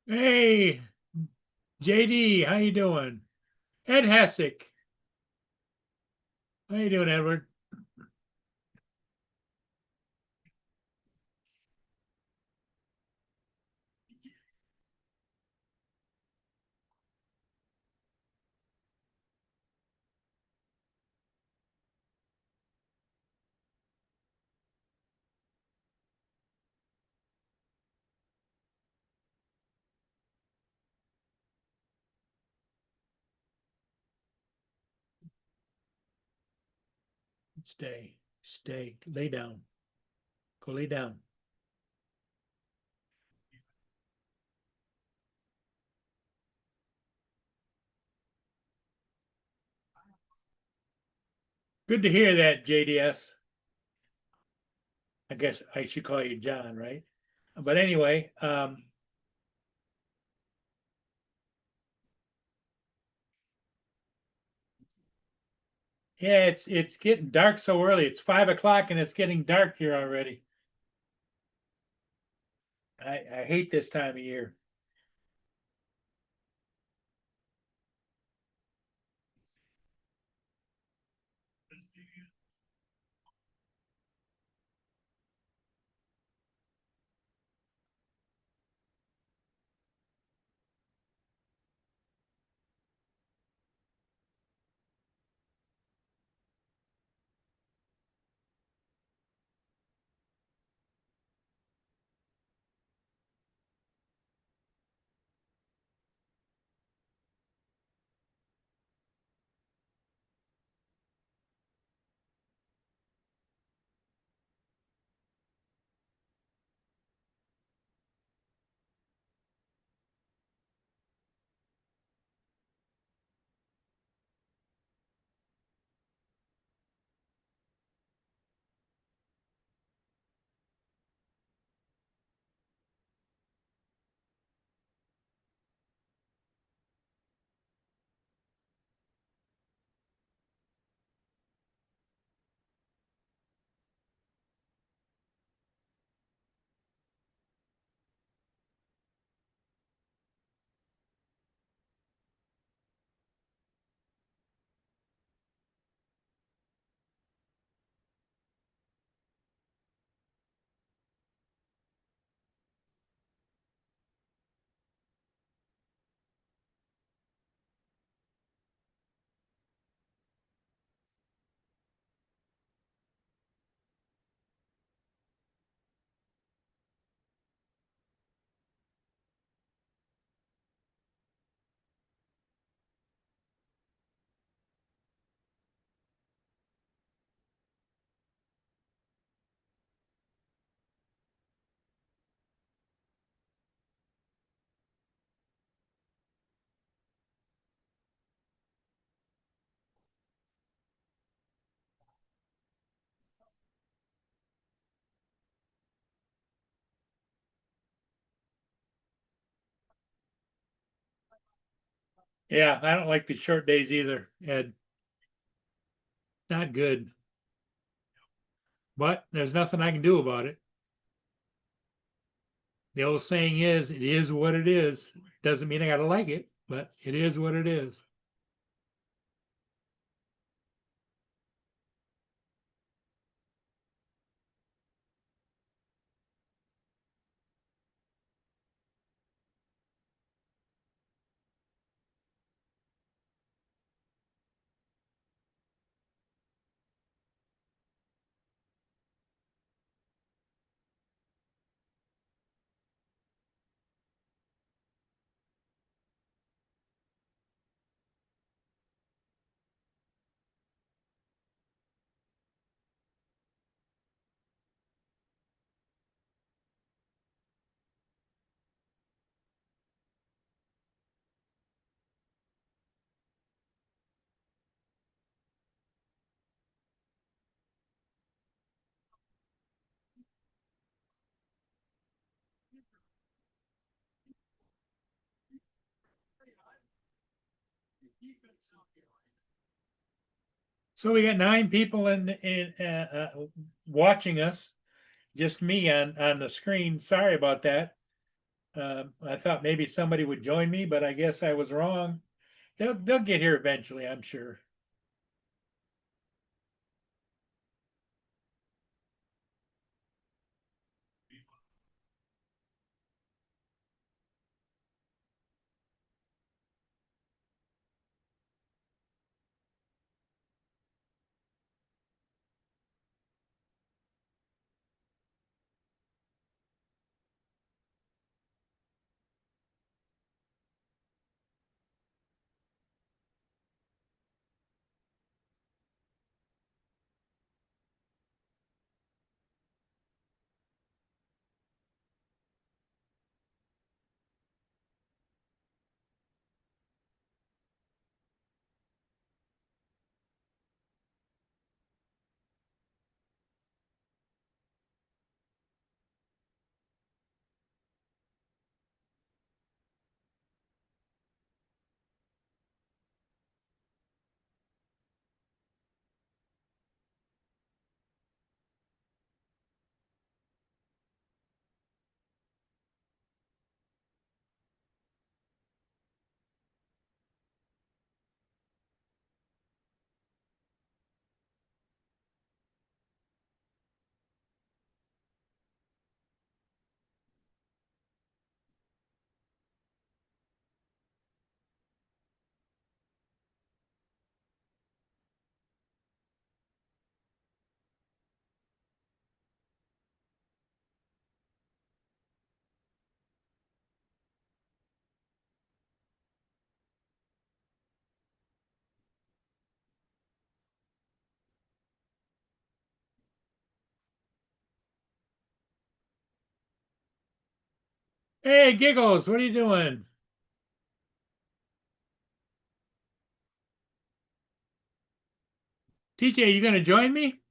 Hey, JD, how you doing? Ed Hessick, how you doing, Edward? Stay, lay down, go lay down. Good to hear that, JDS. I guess I should call you John, right? But anyway, yeah, it's getting dark so early. It's 5 o'clock and it's getting dark here already. I hate this time of year. Yeah, I don't like the short days either, Ed. Not good. But there's nothing I can do about it. The old saying is, it is what it is. Doesn't mean I gotta like it, but it is what it is. So we got 9 people in watching us, just me on the screen. Sorry about that. I thought maybe somebody would join me, but I guess I was wrong. They'll get here eventually, I'm sure. Hey, Giggles, what are you doing? TJ, you gonna join me?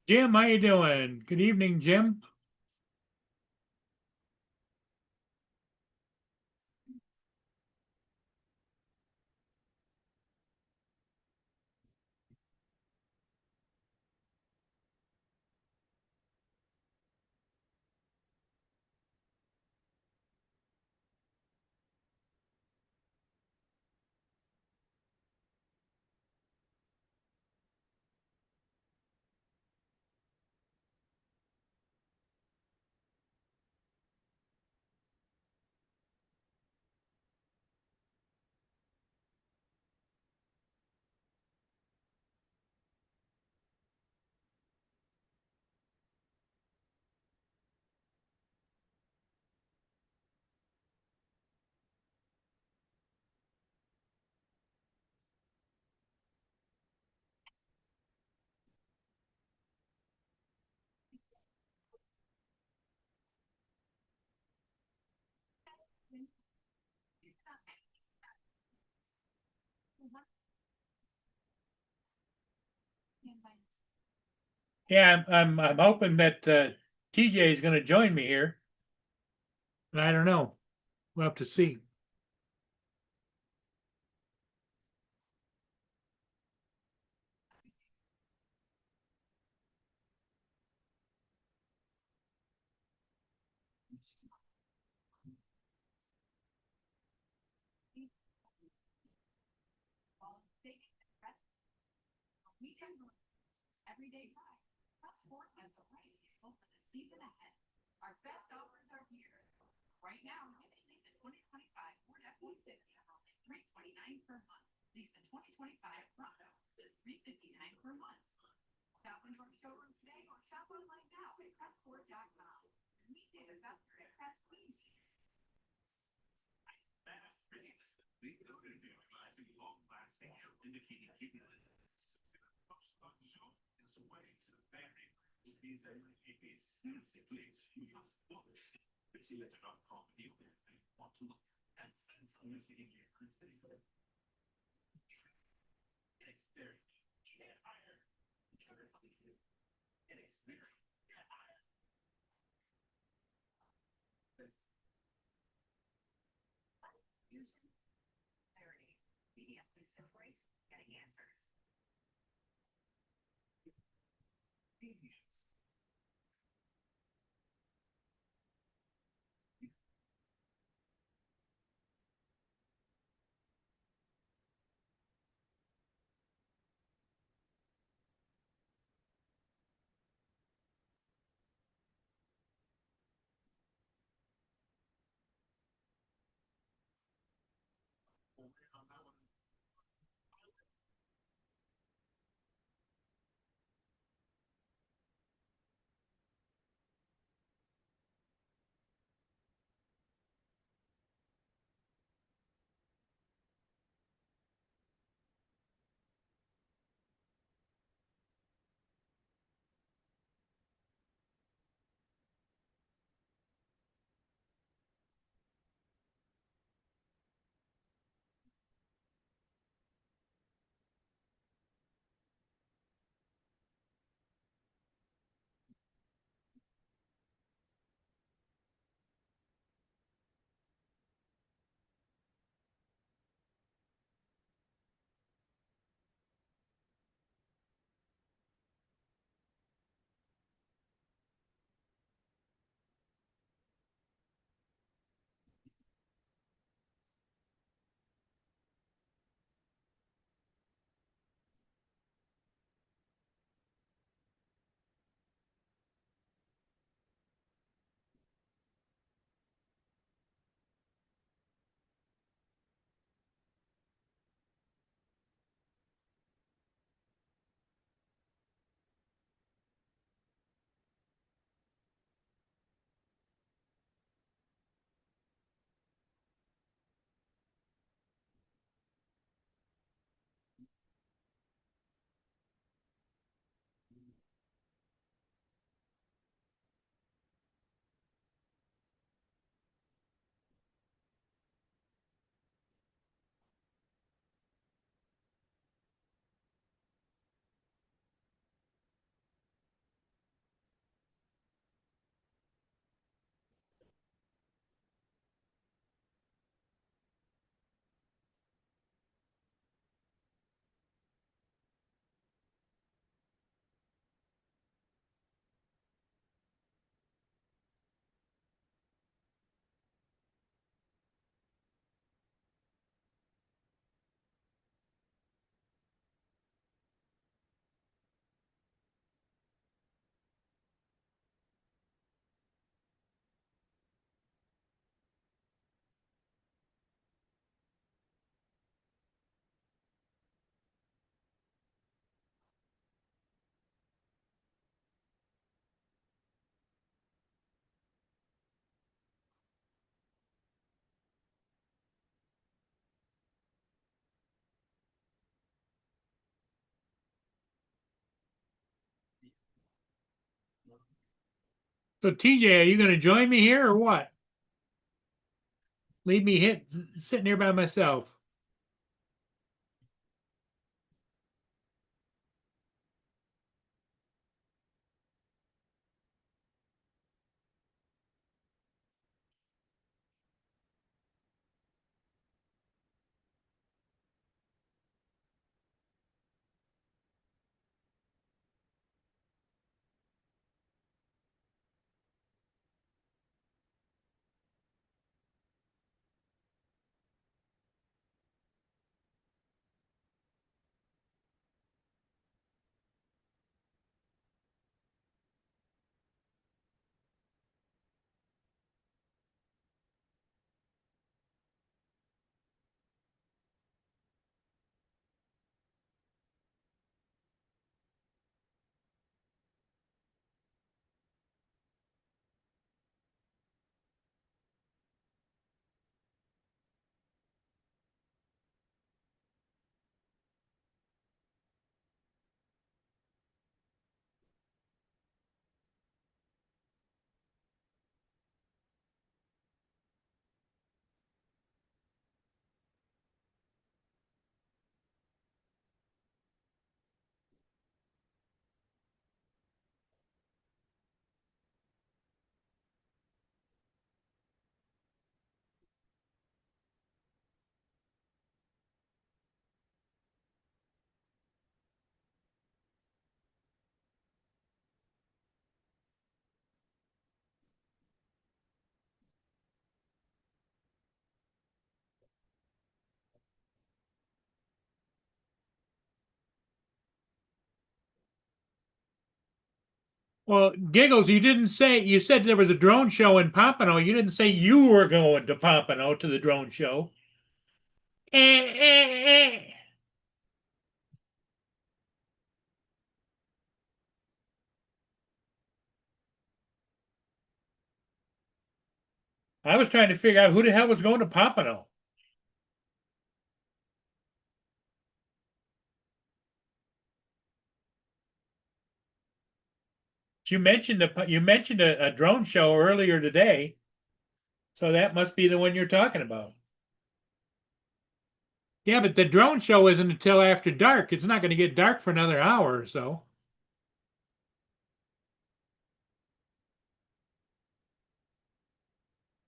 Jim, how you doing? Good evening, Jim. Yeah, I'm hoping that TJ is going to join me here. But I don't know. We'll have to see. So TJ, are you going to join me here or what? Leave me sitting here by myself. Well, Giggles, you said there was a drone show in Pompano. You didn't say you were going to Pompano to the drone show. Eh, eh, eh. I was trying to figure out who the hell was going to Pompano. You mentioned a drone show earlier today, so that must be the one you're talking about. Yeah, but the drone show isn't until after dark. It's not going to get dark for another hour or so.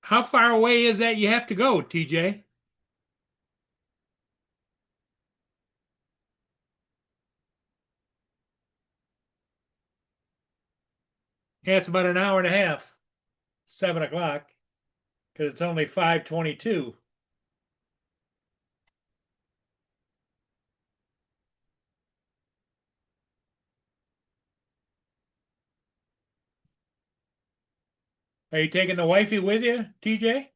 How far away is that you have to go, TJ? Yeah, it's about an hour and a half, 7 o'clock, because it's only 5:22. Are you taking the wifey with you, TJ?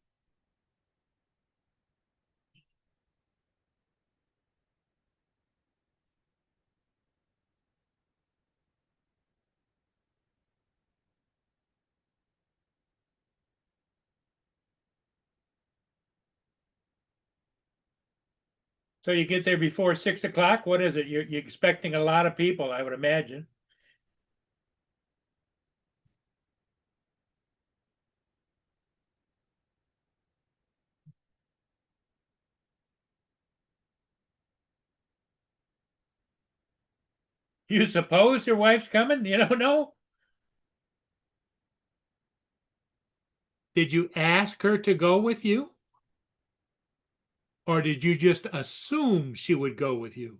So you get there before 6 o'clock? What is it? You're expecting a lot of people, I would imagine. You suppose your wife's coming? You don't know? Did you ask her to go with you? Or did you just assume she would go with you?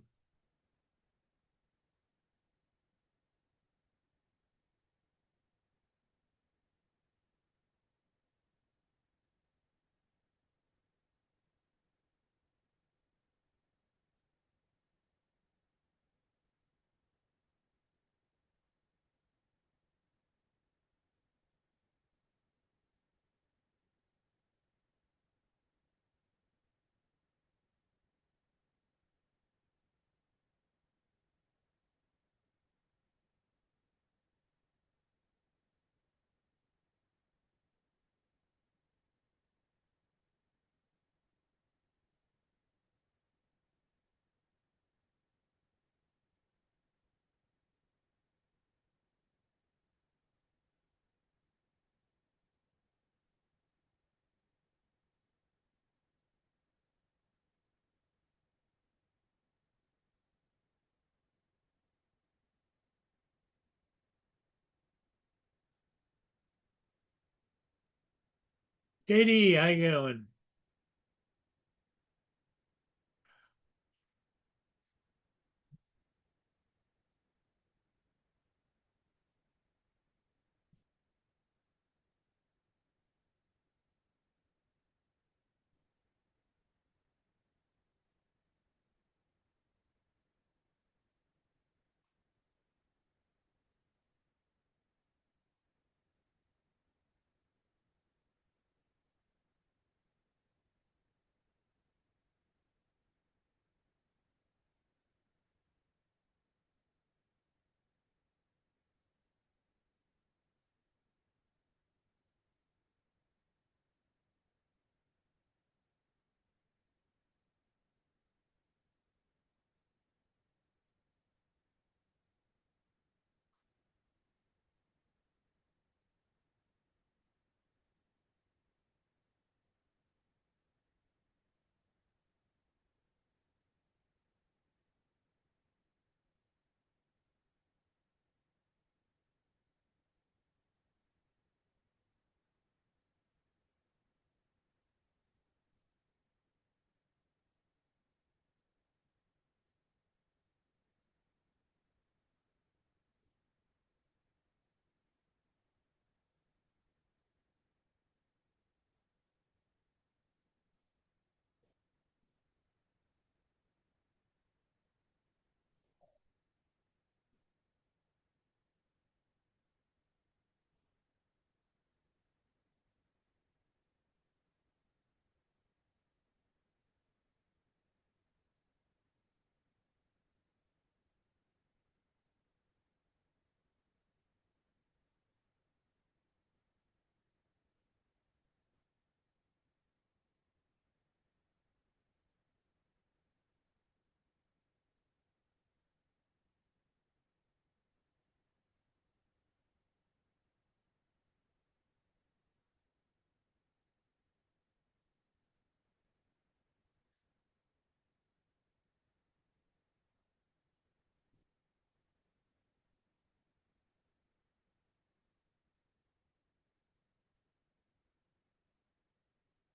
Katie, how you going?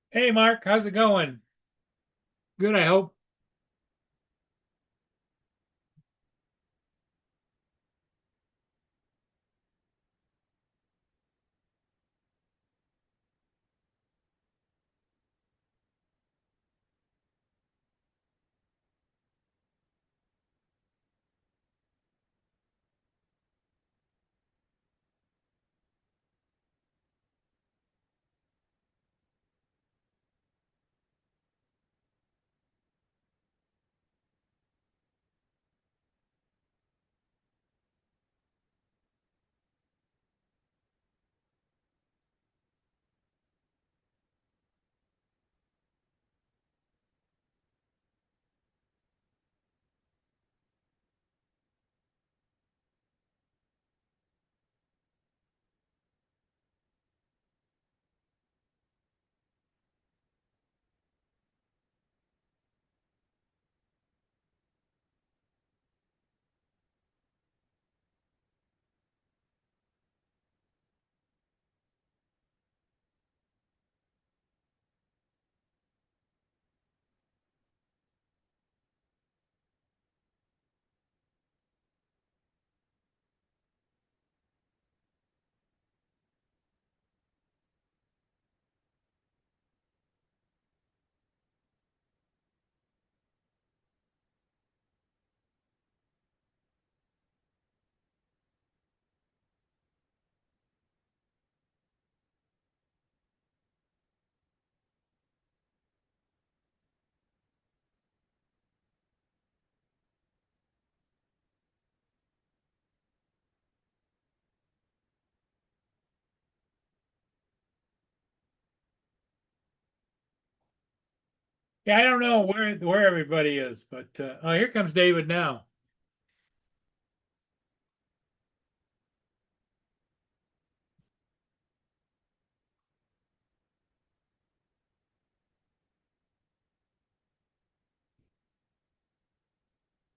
Hey, Mark, how's it going? Good, I hope. Yeah, I don't know where everybody is, but oh, here comes David now.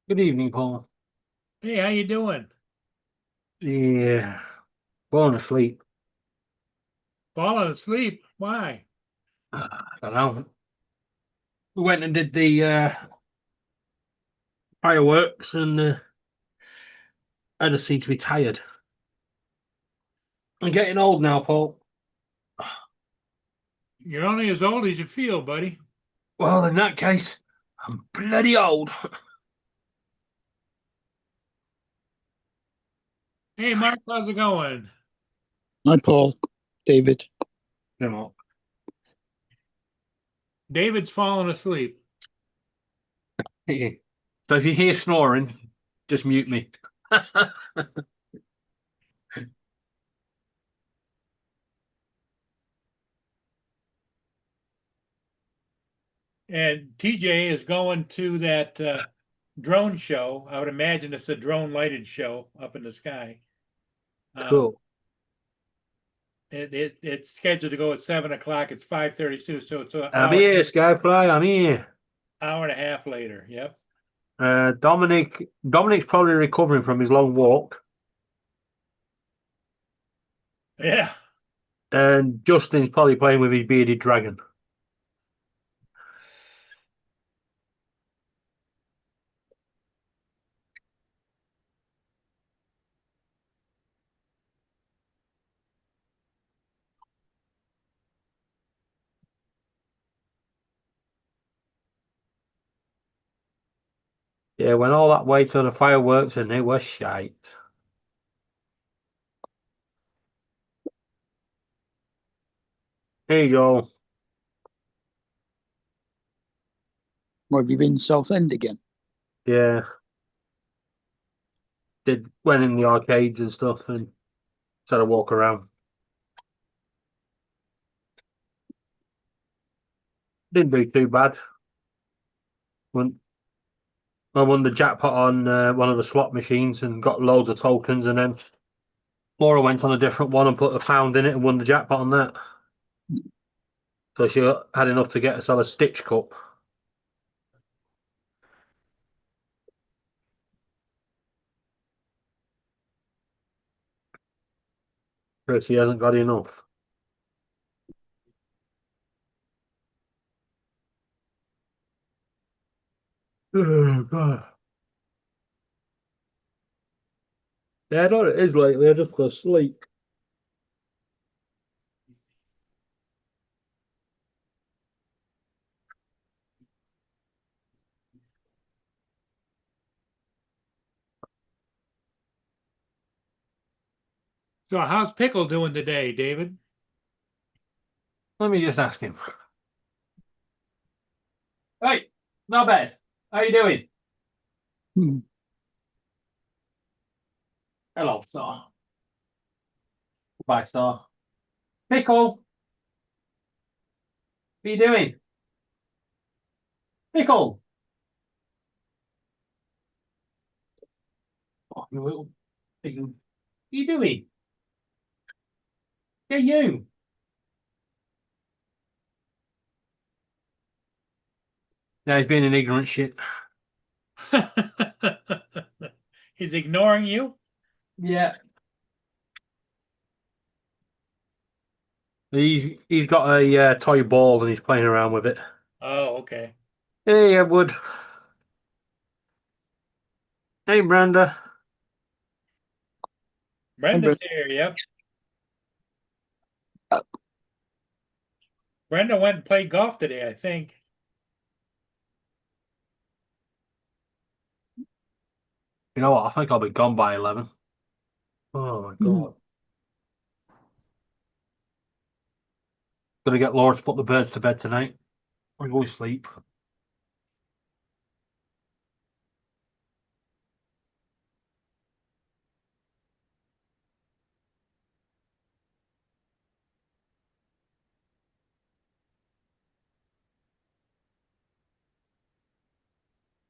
Good evening, Paul. Hey, how you doing? Yeah, falling asleep. Falling asleep? Why? I don't know. We went and did the fireworks, and I just seem to be tired. I'm getting old now, Paul. You're only as old as you feel, buddy. Well, in that case, I'm bloody old. Hey, Mark, how's it going? Hi, Paul. David. You know. David's falling asleep. So if you hear snoring, just mute me. And TJ is going to that drone show. I would imagine it's a drone lighted show up in the sky. Um, Cool. it's scheduled to go at 7 o'clock. It's 5:32, so it's an I'm here, Skyfly. I'm here. hour and a half later. Yep. Dominic's probably recovering from his long walk, Yeah. and Justin's probably playing with his bearded dragon. Yeah, when all that way to the fireworks and it was shite. Here you go. Well, have you been Southend again? Yeah. Went in the arcades and stuff and had a walk around. Didn't do too bad. Won, I won the jackpot on one of the slot machines and got loads of tokens, and then Laura went on a different one and put £1 in it and won the jackpot on that. So she had enough to get herself a Stitch Cup. But she hasn't got enough. Oh, God. Yeah, I know what it is lately. I just go to sleep. So how's Pickle doing today, David? Let me just ask him. Hey, not bad. How you doing? Hmm. Hello, Star. Goodbye, Star. Pickle, what are you doing? Pickle. Oh, you little thing. What are you doing? Yeah, you. Yeah, he's being an ignorant shit. He's ignoring you? Yeah. He's got a toy ball and he's playing around with it. Oh, okay. Hey, Edward. Hey, Brenda. Brenda's here, yep. Brenda went and played golf today, I think. You know what? I think I'll be gone by 11. Oh my Hmm. God. Gonna get Laura to put the birds to bed tonight. I'm going to sleep.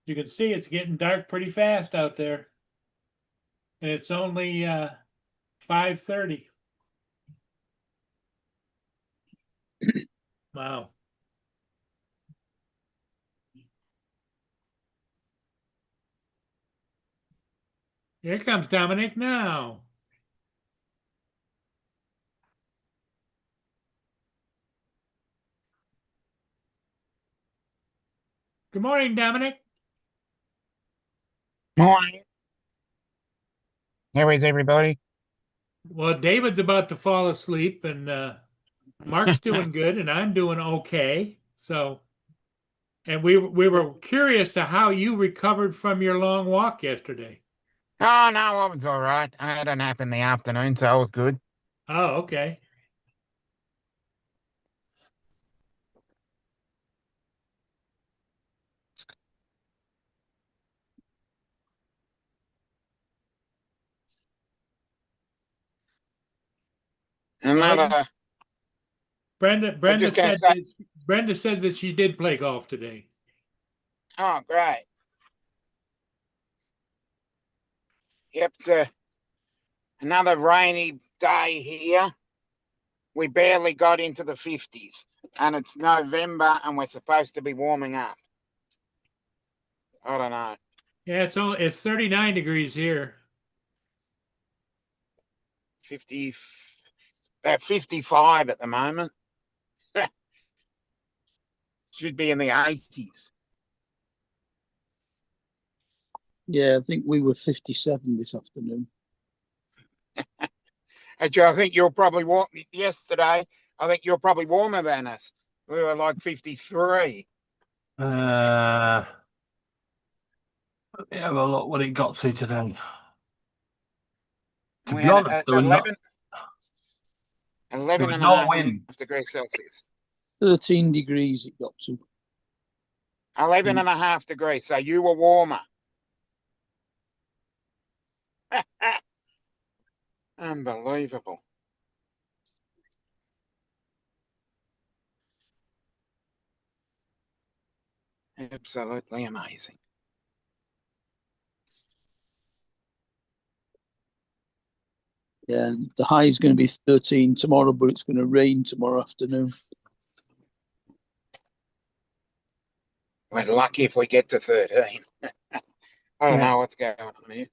You can see it's getting dark pretty fast out there. And it's only 5:30. Wow. Here comes Dominic now. Good morning, Dominic. Morning. How is everybody? Well, David's about to fall asleep, and Mark's doing good, and I'm doing okay. So, and we were curious to how you recovered from your long walk yesterday. Oh, no, I was all right. I had a nap in the afternoon, so I was good. Oh, okay. Another, Brenda just going to said say, that she did play golf today. oh, great. Yep, it's another rainy day here. We barely got into the 50s, and it's November, and we're supposed to be warming up. I don't know. Yeah, it's 39 degrees here. 50, about 55 at the moment. Should be in the 80s. Yeah, I think we were 57 this afternoon. Actually, I think you're probably yesterday. I think you're probably warmer than us. We were like 53. Let me have a look what it got to today. To We be had honest, there 11 was and a no half wind. degrees Celsius. 13 degrees it got to. 11 and a half degrees. So you were warmer. Unbelievable. Absolutely amazing. Yeah, and the high is going to be 13 tomorrow, but it's going to rain tomorrow afternoon. We're lucky if we get to 13. I don't know what's going on here.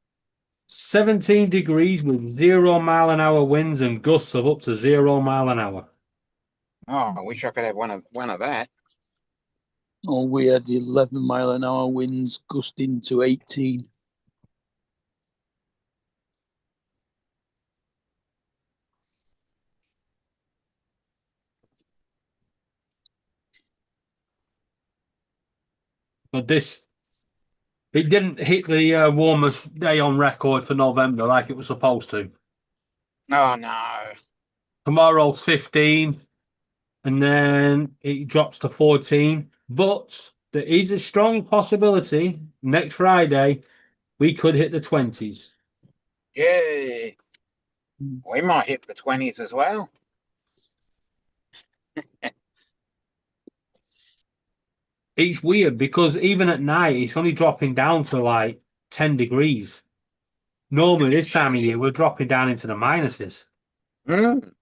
17 degrees with 0 mile an hour winds and gusts of up to 0 mile an hour. Oh, I wish I could have one of that. Oh, we had 11-mile-an-hour winds gusting to 18. But it didn't hit the warmest day on record for November like it was supposed to. Oh no. Tomorrow's 15, and then it drops to 14. But there is a strong possibility next Friday we could hit the 20s. Yeah. We might hit the 20s as well. It's weird because even at night, it's only dropping down to like 10 degrees. Normally, this time of year, we're dropping down into the minuses. Mm.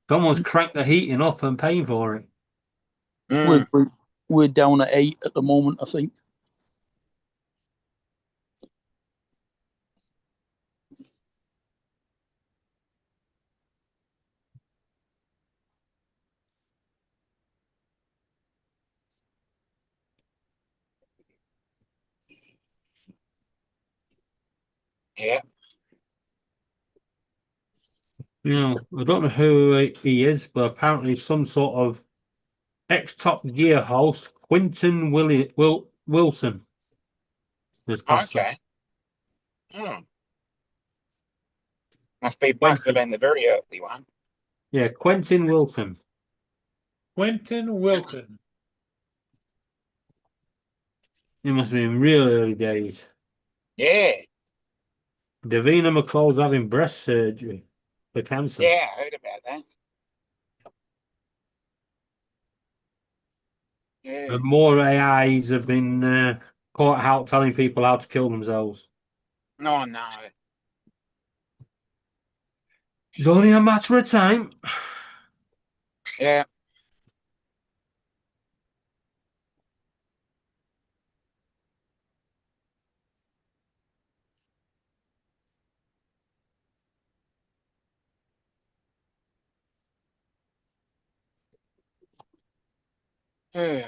Someone's cranked the heating up and paying for it. Mm. We're down at 8 at the moment, I think. Yeah. I don't know who he is, but apparently some sort of ex-Top Gear host, Quinton Wilson. This past Okay. Hmm. Must have been the very early one. Yeah, Quentin Wilson. Quentin Wilton. It must have been real early days. Yeah. Davina McCall's having breast surgery for cancer. Yeah, I heard about that. Yeah. And more AIs have been caught out telling people how to kill themselves. No, no. It's only a matter of time. Yeah. Trying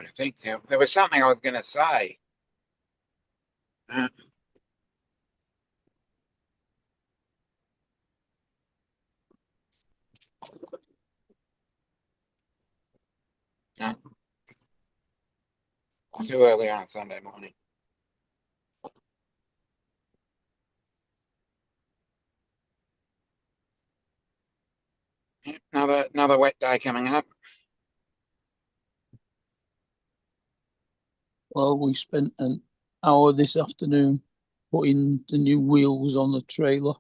to think there was something I was going to say. Uh, no. Too early on a Sunday morning. Yep, another wet day coming up. Well, we spent an hour this afternoon putting the new wheels on the trailer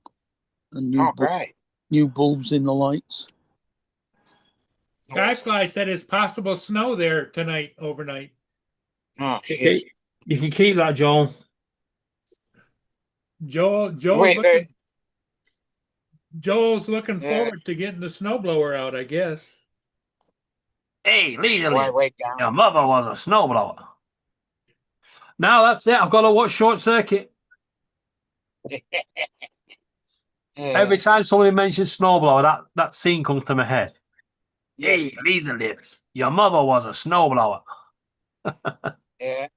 and Oh, great. new bulbs in the lights. Skyfly said it's possible snow there tonight, overnight. Oh, shit. Okay. You can keep that, Joel. Joel's Wait, looking, Joel's looking Yeah. forward to getting the snowblower out, I guess. Hey, legally, wait, your mother was a snowblower. Now that's it. I've got to watch Short Circuit. Yeah. Every time somebody mentions snowblower, that scene comes to my head. Yeah. Hey, Lisa Lips, your mother was a snowblower. Yeah.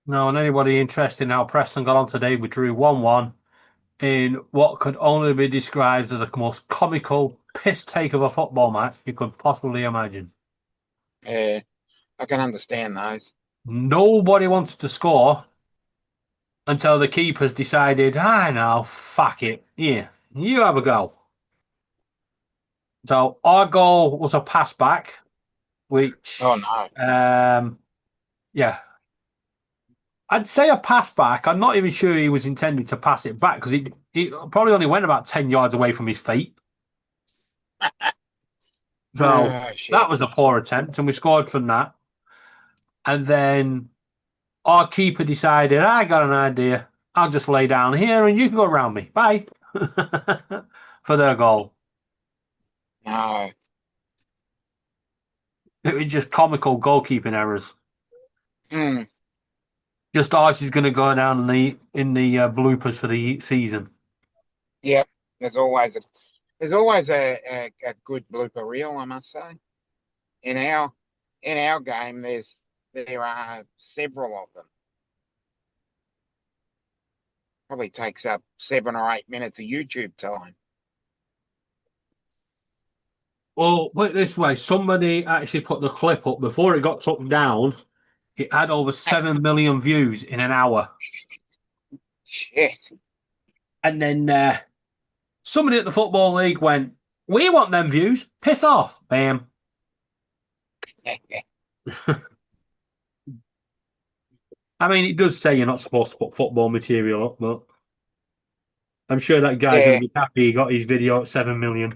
No, and anybody interested in how Preston got on today, we drew 1-1 in what could only be described as the most comical piss take of a football match you could possibly imagine. Yeah. I can understand those. Nobody wanted to score until the keepers decided, no, fuck it. Yeah, you have a go. So our goal was a pass back, which, Oh, no. yeah, I'd say a pass back. I'm not even sure he was intending to pass it back because he probably only went about 10 yards away from his feet. So Oh, shit. that was a poor attempt, and we scored from that. And then our keeper decided, I got an idea. I'll just lay down here and you can go around me. Bye. For their goal. No. It was just comical goalkeeping errors. Hmm. Just Archie's going to go down in the bloopers for the season. Yep. There's always a good blooper reel, I must say. In our game, there are several of them. Probably takes up 7 or 8 minutes of YouTube time. Well, put it this way, somebody actually put the clip up before it got took down. It had over 7 million views in an hour. Shit. And then somebody at the Football League went, we want them views. Piss off. Bam. I mean, it does say you're not supposed to put football material up, but I'm sure that guy's going to be happy he got his video at 7 million.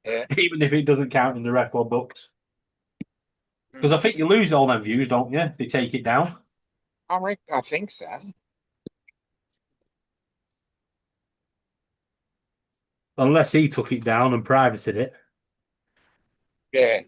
Yeah. Even if it doesn't count in the record books. Because I think you lose all them views, don't you? If they take it down. I think so. Unless he took it down and privated it. Yeah.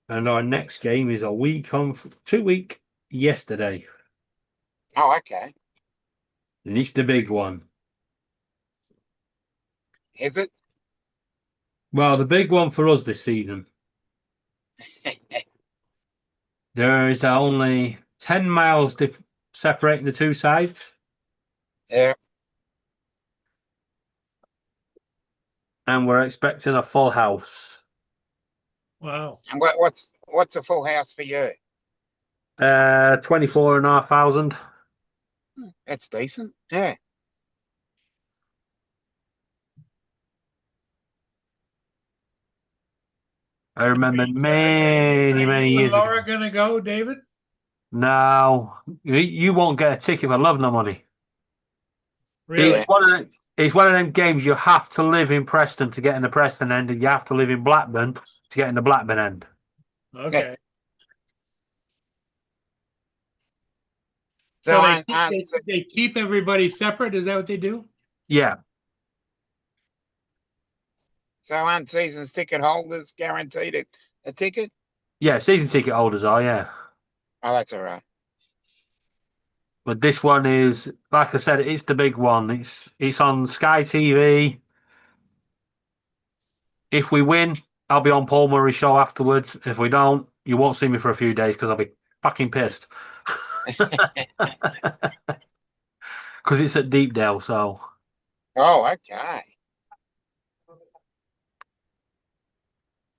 And our next game is 2 week yesterday. Oh, okay. And it's the big one. Is it? Well, the big one for us this season. There is only 10 miles separating the two sides. Yeah. And we're expecting a full house. Wow. And what's a full house for you? 24,500. That's decent. Yeah. I remember many, Are many you and years ago. Laura gonna go, David? No, you won't get a ticket for love no money. Really? It's one of them games you have to live in Preston to get in the Preston end, and you have to live in Blackburn to get in the Blackburn end. Okay. So So aren't, aren't, they keep everybody separate? Is that what they do? Yeah, so aren't seasons ticket holders guaranteed a ticket? yeah, season ticket holders are, yeah. Oh, that's all right. But this one is, like I said, it's the big one. It's on Sky TV. If we win, I'll be on Paul Murray's show afterwards. If we don't, you won't see me for a few days because I'll be fucking pissed. Because it's at Deepdale, so. Oh, okay.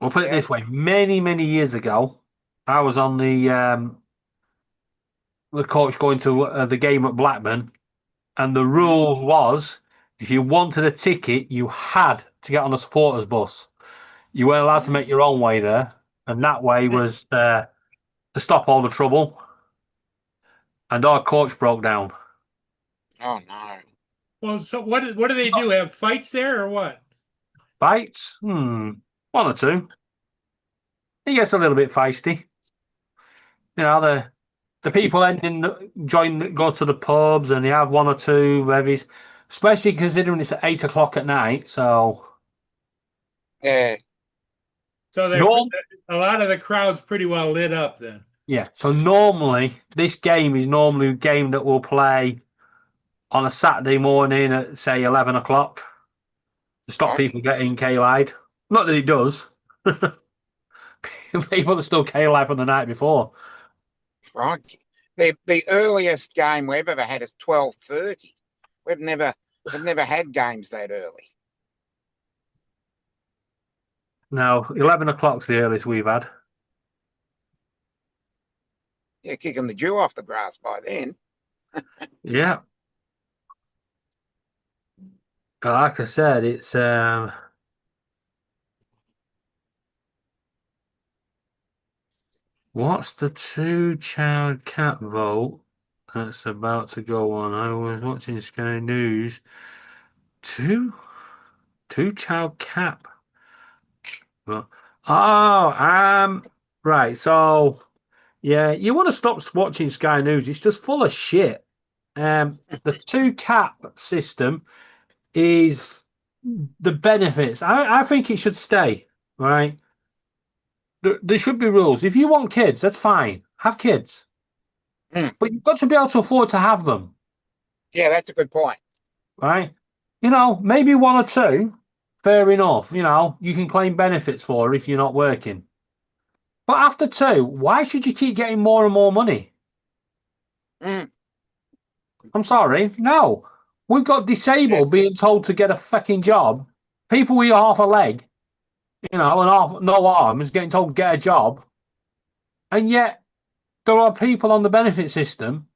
We'll put it Yeah. this way. Many, many years ago, I was on the coach going to the game at Blackburn, and the rules was if you wanted a ticket, you had to get on a supporters bus. You weren't allowed to make your own way there, and that way was to stop all the trouble. And our coach broke down. Oh no. Well, so what do they do? Have fights there or what? Fights? One or two. He gets a little bit feisty. You know, the people go to the pubs and they have one or two bevies, especially considering it's at 8 o'clock at night. So Yeah. So Norm- a lot of the crowd's pretty well lit up then. yeah, so normally this game is normally a game that we'll play on a Saturday morning at say 11 o'clock to stop Okay. people getting K-Lied. Not that it does. People are still K-Lied from the night before. Crikey. The earliest game we've ever had is 12:30. We've never had games that early. Now 11 o'clock's the earliest we've had. Yeah, kicking the dew off the grass by then. Yeah. But like I said, it's what's the two-child cat vote that's about to go on? I was watching Sky News. Two-child cap. Well, right. So yeah, you want to stop watching Sky News. It's just full of shit. The two cap system is the benefits. I think it should stay, right? There should be rules. If you want kids, that's fine. Have kids. But you've got to be able to afford to have them, Yeah, that's a good point. right? You know, maybe one or two, fair enough. You know, you can claim benefits for if you're not working. But after two, why should you keep getting more and more money? Mm. I'm sorry. No. We've got disabled being told to get a fucking job. People with half a leg, you know, and no arms getting told to get a job. And yet there are people on the benefit system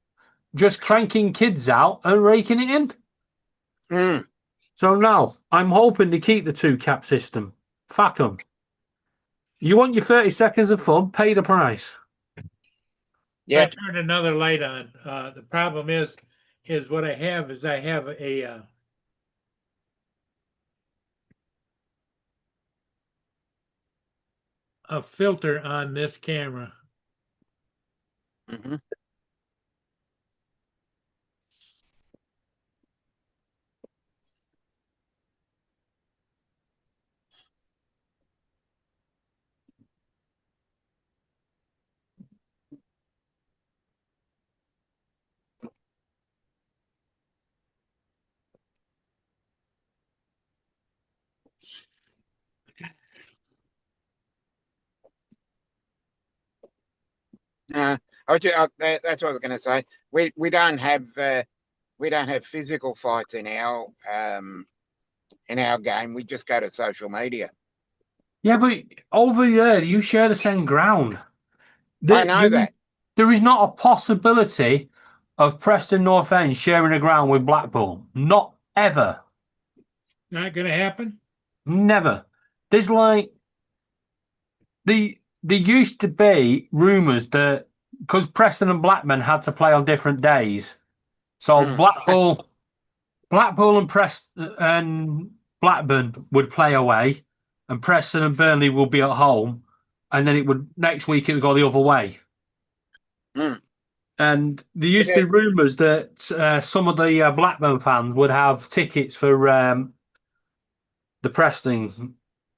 just cranking kids out and raking it in. Mm. So no, I'm hoping to keep the two cap system. Fuck them. You want your 30 seconds of fun, pay the price. Yeah. I turned another light on. The problem is what I have is I have a filter on this camera. Mhm. That's what I was going to say. We don't have physical fights in our game. We just go to social media. Yeah, but over there, you share the same ground. I know that. There is not a possibility of Preston North End sharing a ground with Blackpool. Not ever. Not going to happen? Never. There's like there used to be rumours that because Preston and Blackburn had to play on different days, so Blackpool and Preston and Blackburn would play away, and Preston and Burnley will be at home, and then next week it would go the other way. Mm. And there used to be rumours that some of the Blackburn fans would have tickets for the Preston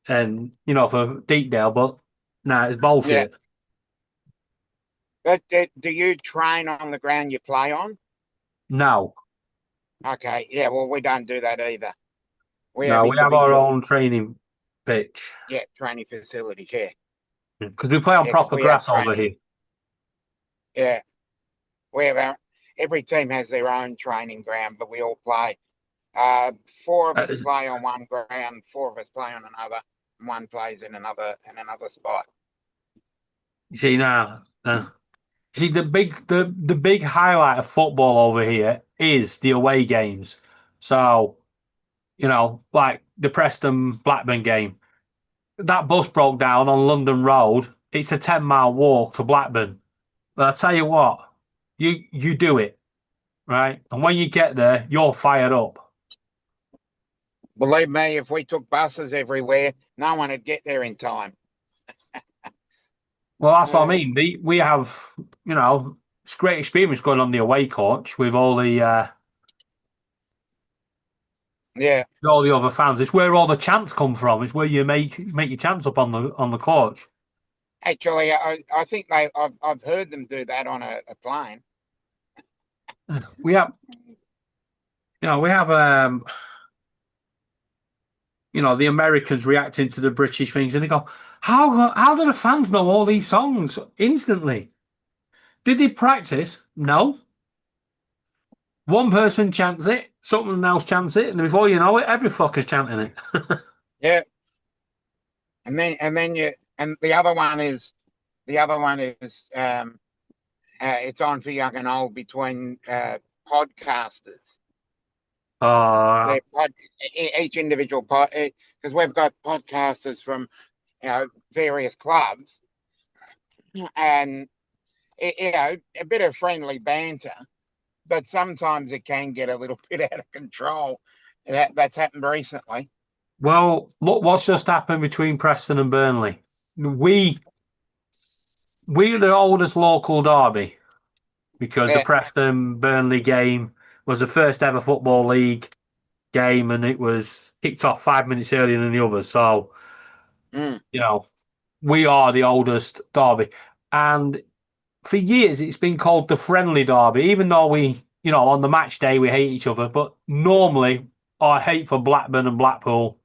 and for Deepdale, but it's bullshit. But do you train on the ground you play on? No. Okay, yeah, well, we don't do that either. We have our own training pitch. Yeah, training facilities, yeah. Because we play on proper grass over here. Yeah. Every team has their own training ground, but we all play. 4 of us play on one ground, 4 of us play on another, and 1 plays in another spot. You see now, the big highlight of football over here is the away games. So, like the Preston Blackburn game, that bus broke down on London Road. It's a 10-mile walk to Blackburn. But I tell you what, you do it, right? And when you get there, you're fired up. Believe me, if we took buses everywhere, no one would get there in time. Well, that's what I mean. We have, it's great experience going on the away coach with all the all the other fans. It's where all the chants come from. It's where you make your chants up on the coach. Actually, I think I've heard them do that on a plane. We have, the Americans reacting to the British things, and they go, "How do the fans know all these songs instantly? Did they practice? No. One person chants it, someone else chants it, and before you know it, every fucker's chanting it." Yeah. And the other one is it's on for young and old between podcasters. Each individual because we've got podcasters from various clubs, and a bit of friendly banter, but sometimes it can get a little bit out of control. That's happened recently. Well, look what's just happened between Preston and Burnley. We're the oldest local derby because the Preston Burnley game was the first ever Football League game, and it was kicked off 5 minutes earlier than the others. So, we are the oldest derby. And for years, it's been called the friendly derby, even though we, on the match day, we hate each other. But normally, our hate for Blackburn and Blackpool,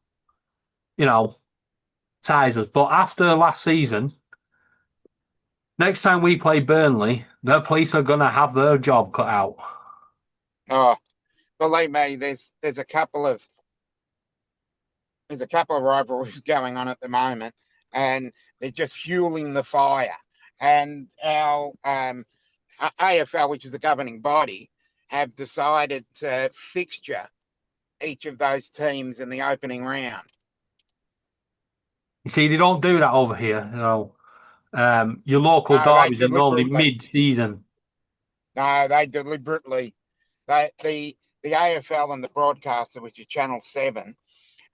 ties us. But after last season, next time we play Burnley, the police are going to have their job cut out. Oh, believe me, there's a couple of rivalries going on at the moment, and they're just fueling the fire. And our AFL, which is the governing body, have decided to fixture each of those teams in the opening round. You see, they don't do that over here. Your local derbies are normally mid-season. No, they deliberately. The AFL and the broadcaster, which is Channel 7,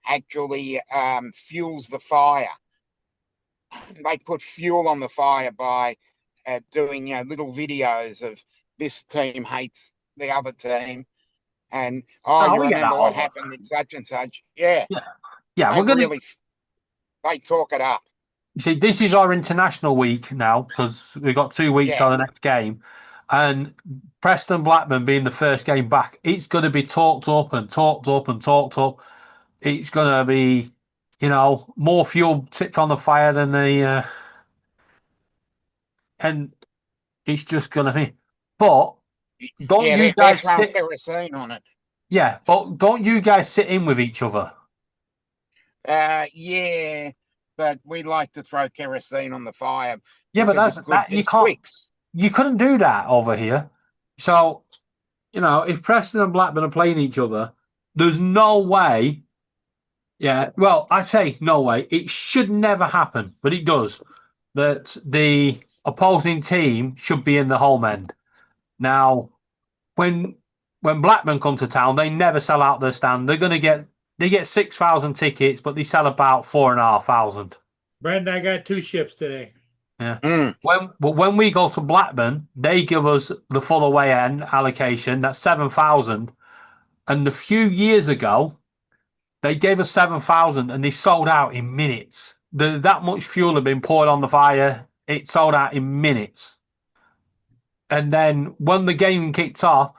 actually fuels the fire. They put fuel on the fire by doing little videos of this team hates the other team, and you remember what happened in such and such. Yeah. We're gonna. They talk it up. You see, this is our international week now because we've got 2 weeks till the next game. And Preston Blackburn being the first game back, it's going to be talked up and talked up and talked up. It's going to be, more fuel tipped on the fire than and it's just going to be. But don't you guys sit kerosene on it? Yeah, but don't you guys sit in with each other? Yeah, but we like to throw kerosene on the fire. Yeah, but you can't. Quicks. You couldn't do that over here. So, if Preston and Blackburn are playing each other, there's no way. Yeah, well, I say no way. It should never happen, but it does. that the opposing team should be in the home end. Now, when Blackburn come to town, they never sell out their stand. They get 6,000 tickets, but they sell about 4,500. Brendan, I got 2 ships today. Yeah. Mm. When we go to Blackburn, they give us the full away end allocation. That's 7,000. And a few years ago, they gave us 7,000 and they sold out in minutes. That much fuel had been poured on the fire. It sold out in minutes. And then when the game kicked off,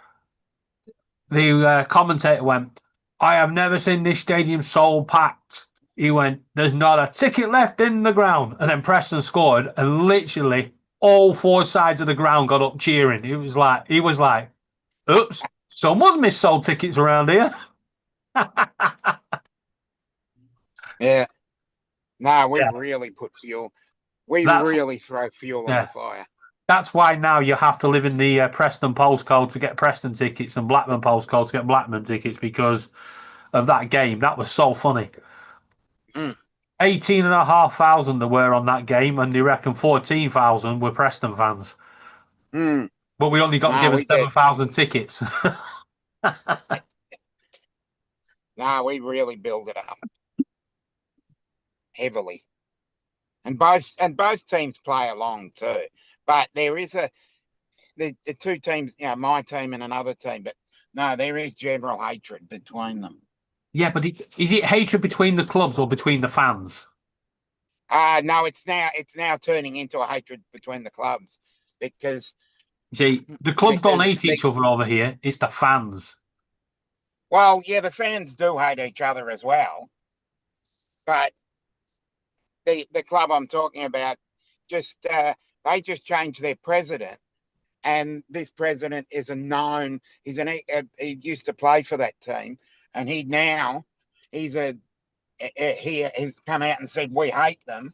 the commentator went, I have never seen this stadium so packed. He went, there's not a ticket left in the ground. And then Preston scored, and literally all 4 sides of the ground got up cheering. He was like, oops, someone's missold tickets around here. Yeah. No, we Yeah. really put fuel. We That's- really throw fuel on Yeah. the fire. That's why now you have to live in the Preston postcode to get Preston tickets and Blackburn postcode to get Blackburn tickets because of that game. That was so funny. Mm. 18,500 there were on that game, and they reckon 14,000 were Preston fans. Mm. But we only got No, given we did. 7,000 tickets. No, we really build it up heavily. And both teams play along too. But there is the 2 teams, my team and another team, but no, there is general hatred between them. Yeah, but is it hatred between the clubs or between the fans? No, it's now turning into a hatred between the clubs because See, the clubs don't Because hate each other over here. It's the fans. well, yeah, the fans do hate each other as well. But the club I'm talking about just they just changed their president, and this president is he used to play for that team, and he has come out and said we hate them,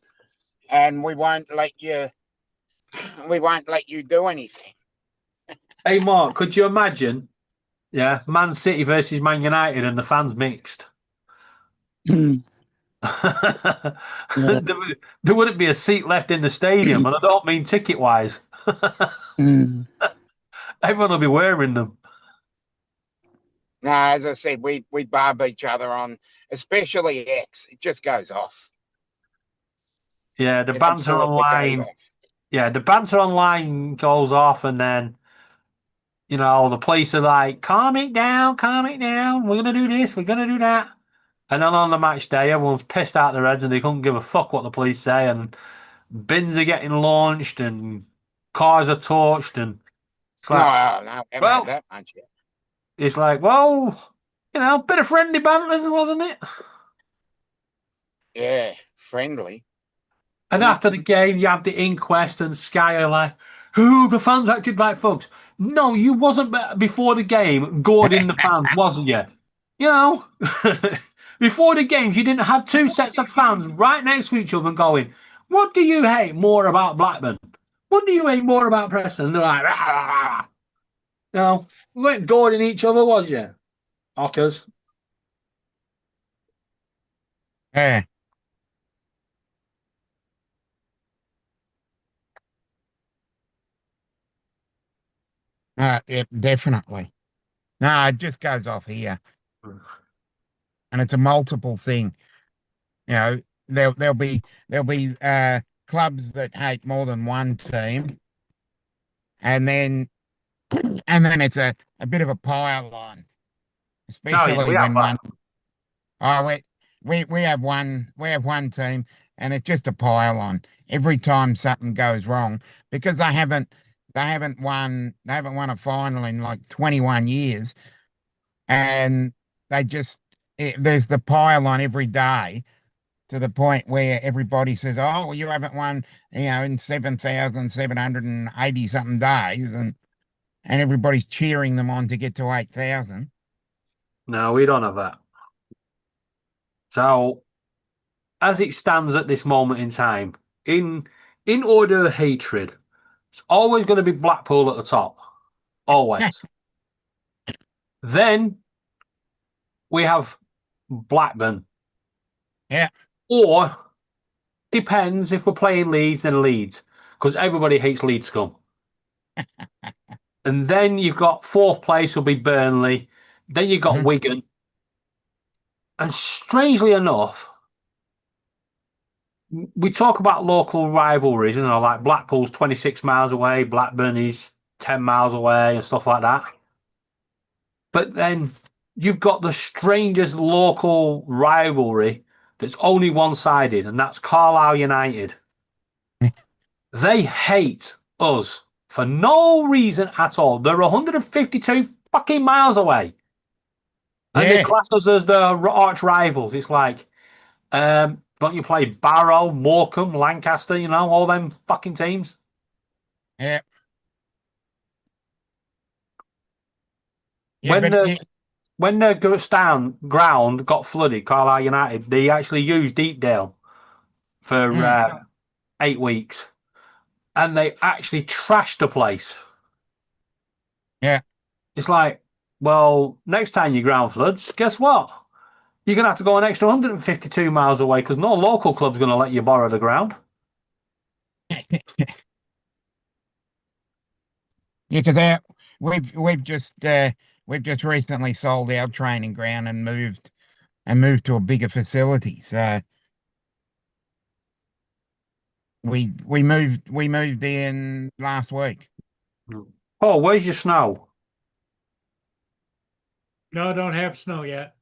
and we won't let you do anything. Hey, Mark, could you imagine? Yeah, Man City versus Man United and the fans mixed. Mm. There wouldn't be a seat left in the stadium, and I don't mean ticket wise. Mm. Everyone will be wearing them. No, as I said, we barb each other on, especially X. It just goes off. Yeah, the It banter absolutely goes online. off. Yeah, the banter online goes off, and then the police are like, calm it down, we're gonna do this, we're gonna do that. And then on the match day, everyone's pissed out their heads and they couldn't give a fuck what the police say, and bins are getting launched and cars are torched, and it's like, No, haven't well- had that much yet. it's like, well, bit of friendly banter, wasn't it? Yeah, friendly. And after the game, you have the inquest, and Sky are like, "Who the fans acted like thugs." No, you wasn't before the game, gourding the fans, wasn't you? Before the games, you didn't have 2 sets of fans right next to each other going, "What do you hate more about Blackburn? What do you hate more about Preston?" And they're like, "Rah, rah, rah." You weren't gourding each other, was you? Ockers. Yeah. Yeah, definitely. No, it just goes off here. And it's a multiple thing. There'll be clubs that hate more than one team, and then it's a bit of a pile on, especially we have when that. we have one team, and it's just a pile on every time something goes wrong because they haven't won a final in like 21 years, and there's the pile on every day to the point where everybody says, "Oh, well, you haven't won, in 7,780 something days," and everybody's cheering them on to get to 8,000. No, we don't have that. So, as it stands at this moment in time, in order of hatred, it's always going to be Blackpool at the top. Always. Then we have Blackburn. Yeah. Or depends if we're playing Leeds, then Leeds, because everybody hates Leeds scum. And then you've got fourth place will be Burnley. Then you've got Mhm. Wigan. And strangely enough, we talk about local rivalries, like Blackpool's 26 miles away, Blackburn is 10 miles away, and stuff like that. But then you've got the strangest local rivalry that's only one sided, and that's Carlisle United. They hate us for no reason at all. They're 152 fucking miles away. And they Yeah. class us as the arch rivals. It's like, don't you play Barrow, Morecambe, Lancaster, all them fucking teams? Yeah. Yeah, When but the when the ground got flooded, Carlisle United, they actually used Deepdale for Mm. 8 weeks, and they actually trashed the place. Yeah. It's like, well, next time your ground floods, guess what? You're going to have to go an extra 152 miles away because no local club's going to let you borrow the ground. Yeah, because we've just recently sold our training ground and moved to a bigger facility. So we moved in last week. Oh, where's your snow? No, don't have snow yet.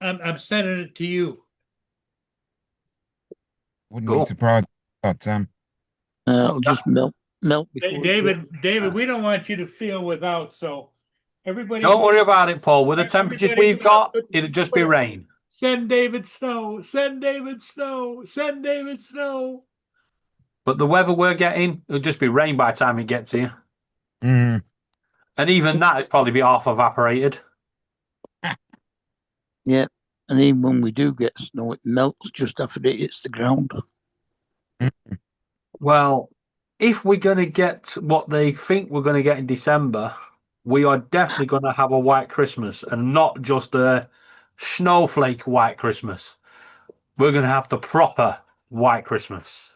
I'm sending it to you. Wouldn't be Cool. surprised about some. It'll just melt before it David, we don't want you to feel without, so everybody. Don't worry about it, Paul. With the temperatures Everybody we've got, it'll just be rain. Send David snow. Send David snow. Send David snow. But the weather we're getting, it'll just be rain by the time it gets here. Mm. And even that, it'd probably be half evaporated. Yeah, and even when we do get snow, it melts just after it hits the ground. Well, if we're going to get what they think we're going to get in December, we are definitely going to have a white Christmas and not just a snowflake white Christmas. We're going to have the proper white Christmas.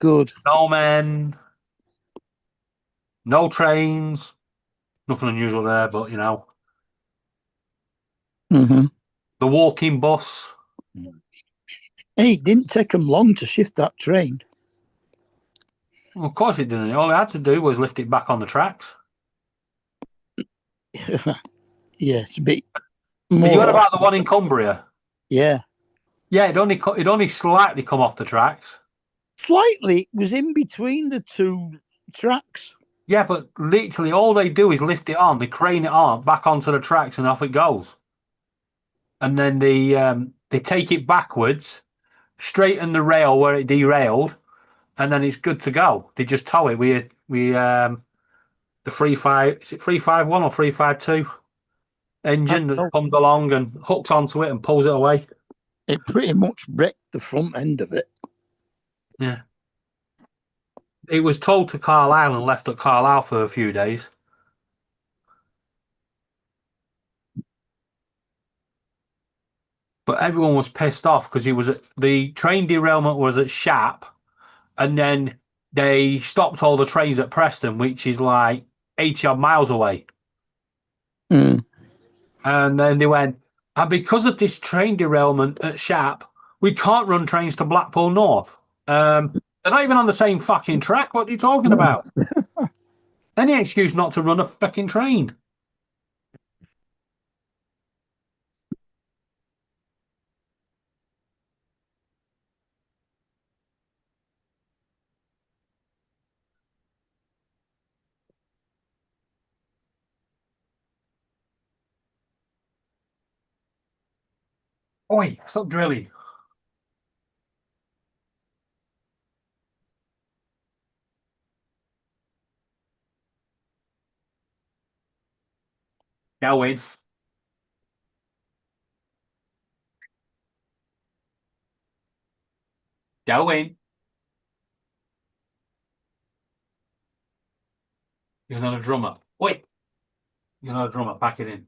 Good. Snowmen, no trains, nothing unusual there, but Mm-hmm. the walking bus. Hey, it didn't take them long to shift that train. Well, of course it didn't. All it had to do was lift it back on the tracks. Yeah, it's a bit Are more. you on about the one in Cumbria? Yeah, Yeah, it only slightly come off the tracks. slightly. It was in between the two tracks. Yeah, but literally all they do is lift it on, they crane it on back onto the tracks, and off it goes. And then they take it backwards, straighten the rail where it derailed, and then it's good to go. They just tow it. We the 3.5, is it 351 or 352 engine that comes along and hooks onto it and pulls it away. It pretty much wrecked the front end of it. Yeah. It was towed to Carlisle and left at Carlisle for a few days. But everyone was pissed off because the train derailment was at Shap, and then they stopped all the trains at Preston, which is like 80 odd miles away. Mm. And then they went, and because of this train derailment at Shap, we can't run trains to Blackpool North. They're not even on the same fucking track. What are you talking about? Any excuse not to run a fucking train. Oi, stop drilling. Go in. Go in. You're not a drummer. Wait. You're not a drummer. Pack it in.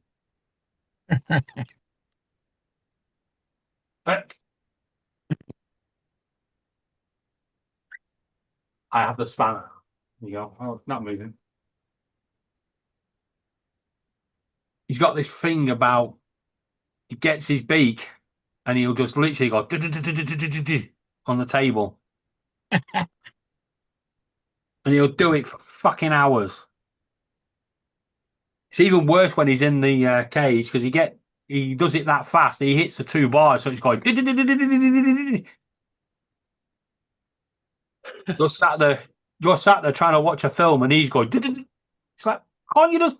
But I have the spanner. There you go. Oh, it's not moving. He's got this thing about he gets his beak and he'll just literally go on the table. And he'll do it for fucking hours. It's even worse when he's in the cage because he does it that fast. He hits the 2 bars, so it's going. You're sat there trying to watch a film, and he's going. It's like, can't you just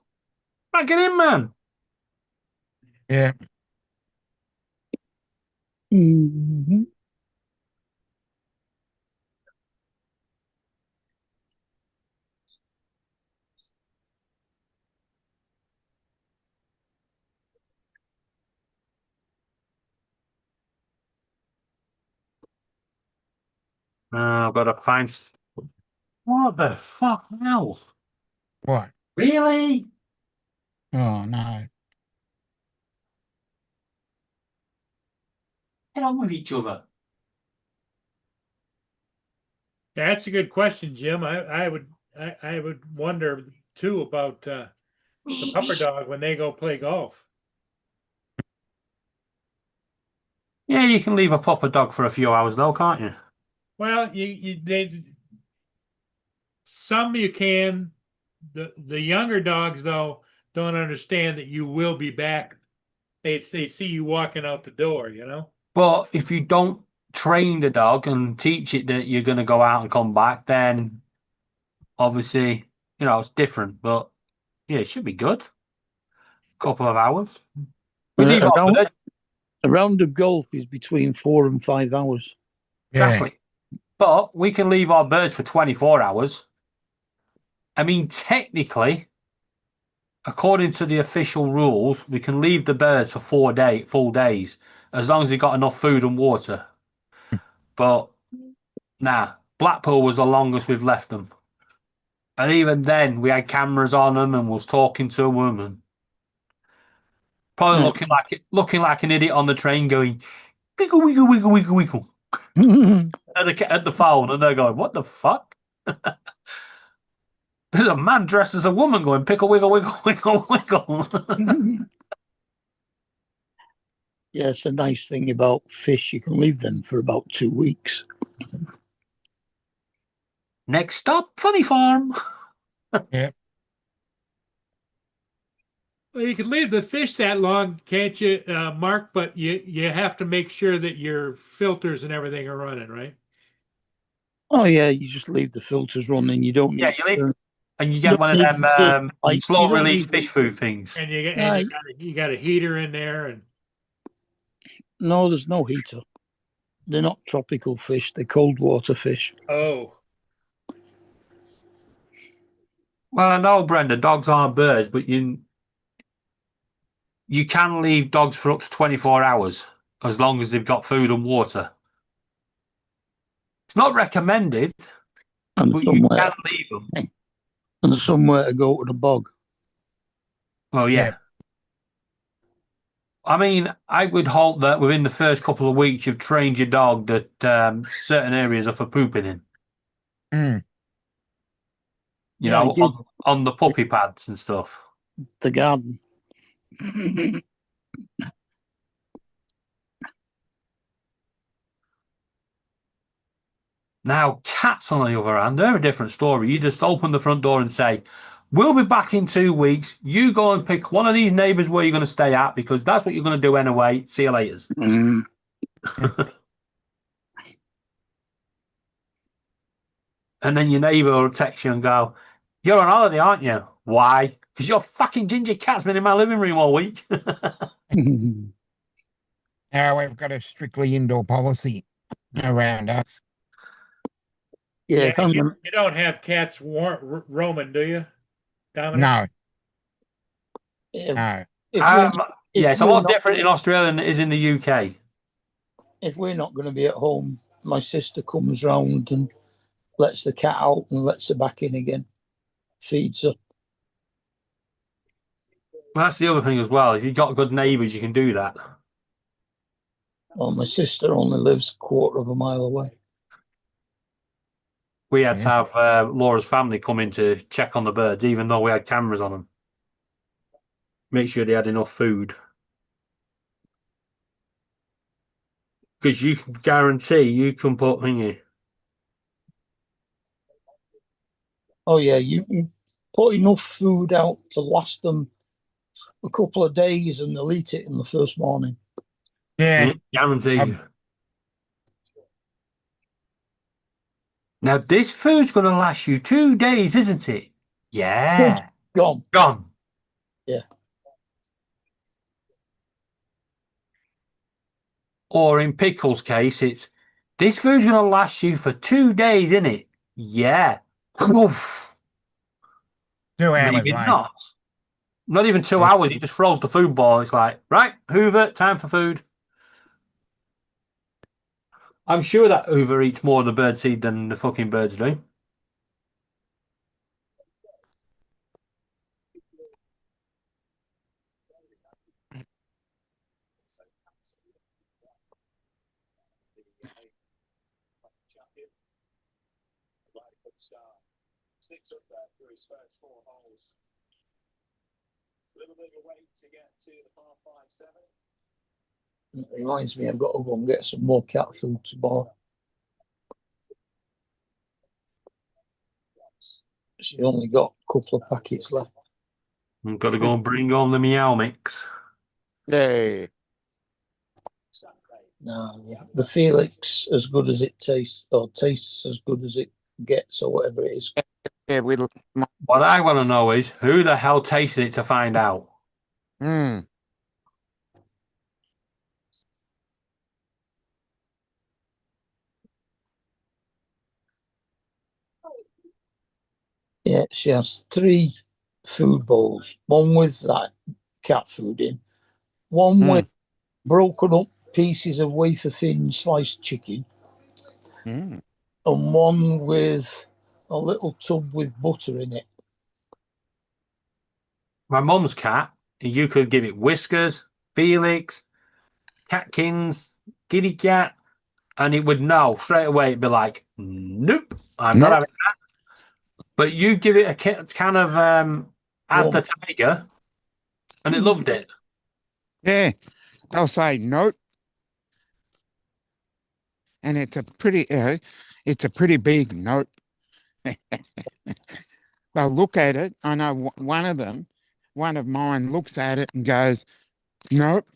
back it in, man? Yeah. Mhm. I've got to find. What the fuck now? What? Really? Oh no. Get on with each other. That's a good question, Jim. I would wonder too about the pupper dog when they go play golf. Yeah, you can leave a pupper dog for a few hours though, can't you? Well, some you can. The younger dogs though don't understand that you will be back. They see you walking out the door, you know. But if you don't train the dog and teach it that you're going to go out and come back, then obviously, it's different. But yeah, it should be good. Couple of hours. We leave our Around- bird- A round of golf is between 4 and 5 hours. Exactly. But we can leave our birds for 24 hours. I mean, technically, according to the official rules, we can leave the birds for full days, as long as they've got enough food and water. But nah, Blackpool was the longest we've left them. And even then, we had cameras on them and was talking to them and probably looking like an idiot on the train, going wiggle wiggle wiggle wiggle wiggle at the phone, and they're going, "What the fuck?" There's a man dressed as a woman going, "Pickle wiggle wiggle wiggle wiggle." Yeah, it's a nice thing about fish. You can leave them for about 2 weeks. Next stop, Funny Farm. Well, you can leave the fish that long, can't you, Mark? But you have to make sure that your filters and everything are running, right? Oh yeah, you just leave the filters running. You don't need Yeah, you leave, to- and you get one of need them to- like, slow you don't release need- fish food things. And you Right. got a heater in there, and No, there's no heater. They're not tropical fish. They're cold water fish. oh, Well, I know, Brenda, dogs aren't birds, but you can leave dogs for up to 24 hours as long as they've got food and water. It's not recommended, And but you can leave them. and somewhere to go to the bog. Oh, yeah. Yeah. I mean, I would hope that within the first couple of weeks you've trained your dog that certain areas are for pooping in. Mm. You Yeah, I know, did. on the puppy pads and stuff. The garden. Now, cats, on the other hand, they're a different story. You just open the front door and say, "We'll be back in 2 weeks. You go and pick one of these neighbours where you're going to stay at, because that's what you're going to do anyway. See you later." Mm. And then your neighbour will text you and go, "You're on holiday, aren't you?" "Why?" "Because your fucking ginger cat's been in my living room all week." Now we've got a strictly indoor policy around us. Yeah, if I'm you don't have cats roaming, do you, Dominic? No, if, no. if Yeah, it's a we're lot not- different in Australia than it is in the UK. if we're not going to be at home, my sister comes round and lets the cat out and lets her back in again. Feeds her. That's the other thing as well. If you've got good neighbours, you can do that. Well, my sister only lives a quarter of a mile away. We had to Yeah. have Laura's family come in to check on the birds, even though we had cameras on them. Make sure they had enough food. Because you can guarantee you can put thingy. Oh yeah, you put enough food out to last them a couple of days, and they'll eat it in the first morning. Yeah. Guarantee. Now this food's going to last you 2 days, isn't it? Yeah. Gone. Gone. Yeah. Or in Pickle's case, it's this food's going to last you for 2 days, isn't it? Yeah. Oof. 2 hours Maybe later. not. Not even 2 Yeah. hours. He just throws the food ball. It's like, right, Hoover, time for food. I'm sure that Hoover eats more of the bird seed than the fucking birds do. It reminds me, I've got to go and get some more cat food tomorrow. She only got a couple of packets left. I've got to go and bring on the meow mix. Yeah. No, yeah. The Felix, as good as it tastes, or tastes as good as it gets, or whatever it is. Yeah, we look. What I want to know is who the hell tasted it to find out. Mm. Yeah, she has 3 food bowls. One with that cat food in, one with broken up pieces of wafer thin sliced chicken, Mm. and one with a little tub with butter in it. My mum's cat, you could give it Whiskers, Felix, Catkins, Kitty Cat, and it would know straight away. It'd be like, nope, I'm not Nope. having that. But you give it a can of Asda Tiger, and it loved it. Yeah. They'll say nope. And it's a pretty big nope. They'll look at it. I know one of mine looks at it and goes, nope,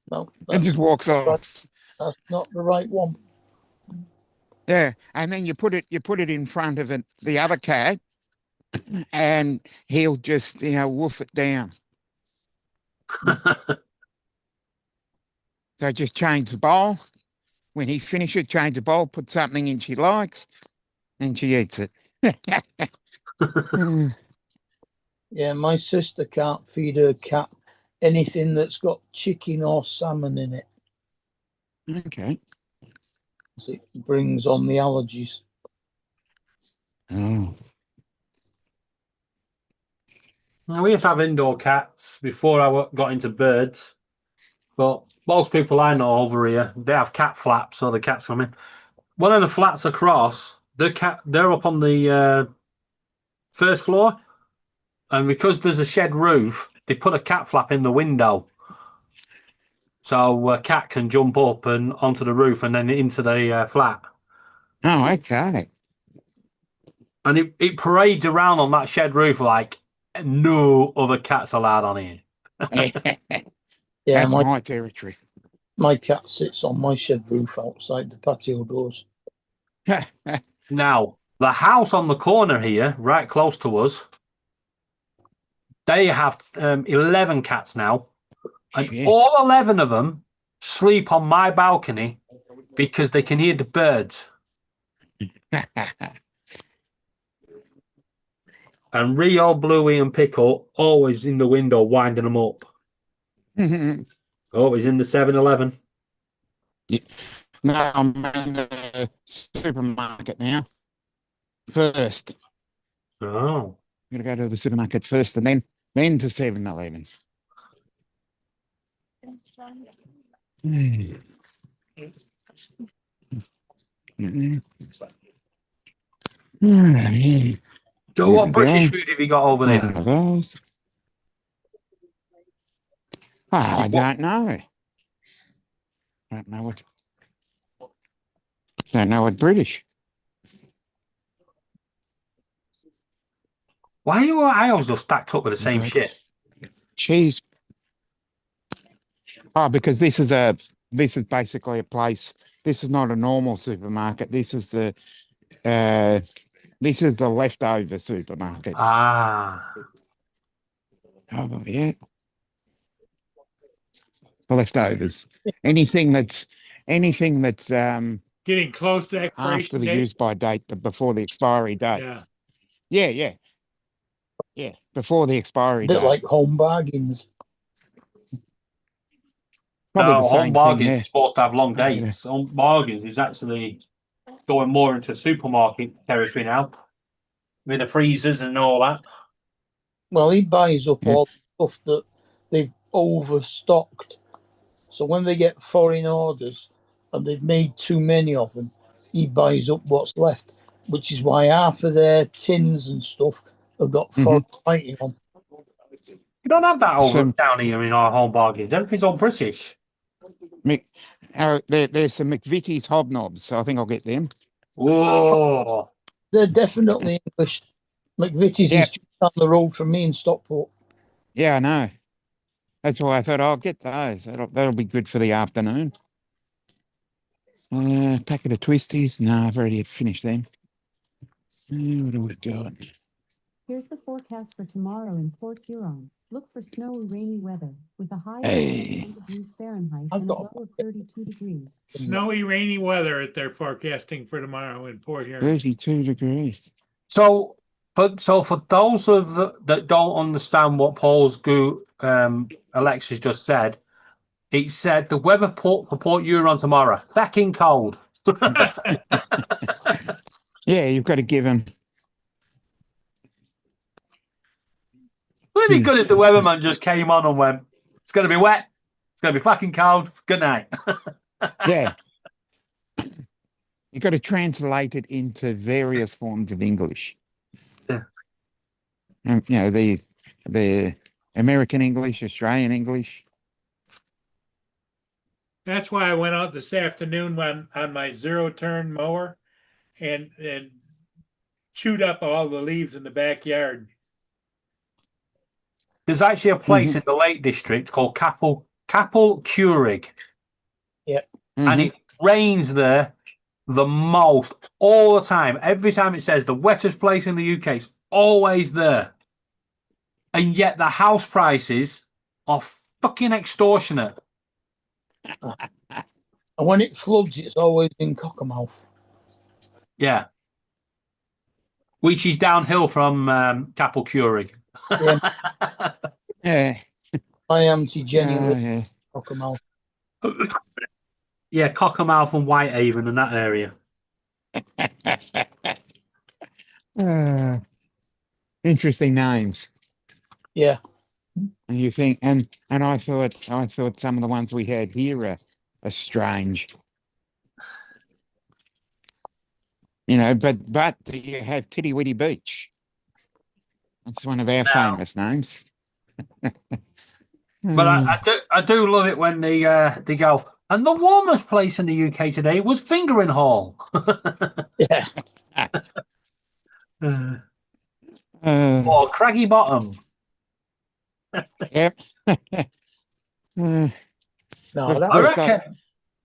No, and just walks off. that's not the right one. Yeah. And then you put it in front of the other cat, and he'll just, woof it down. So just change the bowl. When he finishes, change the bowl, put something in she likes, and she eats it. Yeah, my sister can't feed her cat anything that's got chicken or salmon in it. Okay. So it brings on the allergies. Oh. We used to have indoor cats before I got into birds, but most people I know over here, they have cat flaps, so the cats come in. One of the flats across, they're up on the first floor, and because there's a shed roof, they've put a cat flap in the window, so a cat can jump up and onto the roof and then into the flat. Oh, okay. And it parades around on that shed roof like no other cats allowed on here. Yeah, That's my territory. my cat sits on my shed roof outside the patio doors. Now, the house on the corner here, right close to us, they have 11 cats now. And Shit. all 11 of them sleep on my balcony because they can hear the birds. And Rio, Bluey, and Pickle always in the window winding them up. Oh, he's in the 7-Eleven. No, I'm in the supermarket now. First. Oh. I'm going to go to the supermarket first and then then to 7-Eleven. So what British food have you got over there? One of those. Oh, I don't know. Don't know what. Don't know what British. Why are your aisles just stacked up with the same Okay. shit? Cheese. Oh, because this is basically a place. This is not a normal supermarket. This is the leftover supermarket. Ah. Oh yeah. The leftovers. Anything that's Getting close to after expiration the date. use by date, but before the expiry date. Yeah. Yeah. Before the expiry bit date. like home bargains. Probably No, the Home same thing Bargains there. is supposed to have long Yeah. dates. Home Bargains is actually going more into supermarket territory now. With the freezers and all that. Well, he buys up Yeah. all the stuff that they've overstocked. So when they get foreign orders and they've made too many of them, he buys up what's left, which is why half of their tins and stuff have got foreign writing on. You don't have that over Some- down here in our Home Bargains. Everything's all British. There's some McVitie's hobnobs, so I think I'll get them. Whoa. They're definitely English. McVitie's Yeah. is just down the road from me in Stockport. Yeah, I know. That's why I thought I'll get those. That'll be good for the afternoon. Packet of twisties. No, I've already finished them. What do we got? Here's the forecast for tomorrow in Port Huron. Look for snowy, rainy weather with a high of Hey. 10 degrees Fahrenheit I've and a got low of 32 degrees. Snowy, rainy weather that they're forecasting for tomorrow in Port Huron. 32 degrees. So for those that don't understand what Alexis just said, he said the weather for Port Huron tomorrow, fucking cold. Yeah, you've got to give them. Would it be good if the weatherman just came on and went, it's going to be wet, it's going to be fucking cold, good night. Yeah. You've got to translate it into various forms of English. Yeah. And, the American English, Australian English. That's why I went out this afternoon on my zero-turn mower and chewed up all the leaves in the backyard. There's actually a place in the Lake District called Capel Curig. And it rains there the most all the time. Every time it says the wettest place in the UK, it's always there. And yet the house prices are fucking extortionate. And when it floods, it's always in Cockermouth. Yeah. Which is downhill from Capel Curig. Yeah. Yeah. My auntie Jenny lives Yeah. in Cockermouth. Yeah, Cockermouth and Whitehaven and that area. Interesting names. Yeah. And you think, and I thought some of the ones we had here are strange. But you have Titty Witty Beach. That's one of our famous names. But I do love it when they go, and the warmest place in the UK today was Fingering Hall. Yeah. Or Craggy Bottom. Yep. No, that I was, reckon,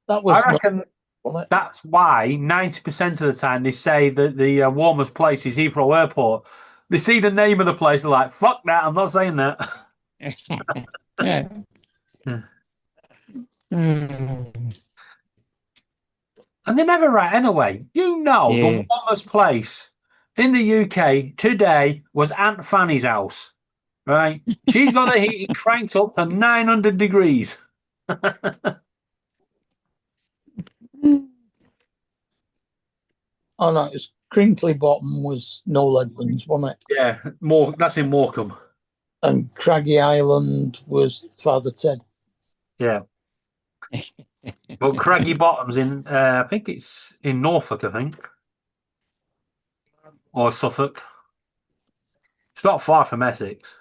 that was I not, reckon wasn't it? that's why 90% of the time they say that the warmest place is Heathrow Airport. They see the name of the place, they're like, fuck that, I'm not saying that. Yeah. And they're never right anyway. The warmest place in the UK today was Aunt Fanny's house, right? She's got the heating cranked up to 900 degrees. Oh no, it's Crinkly Bottom was Noel Edmonds, wasn't it? Yeah, that's in Morecambe. and Craggy Island was Father Ted. Yeah. But Craggy Bottoms in, I think it's in Norfolk, I think, or Suffolk. It's not far from Essex.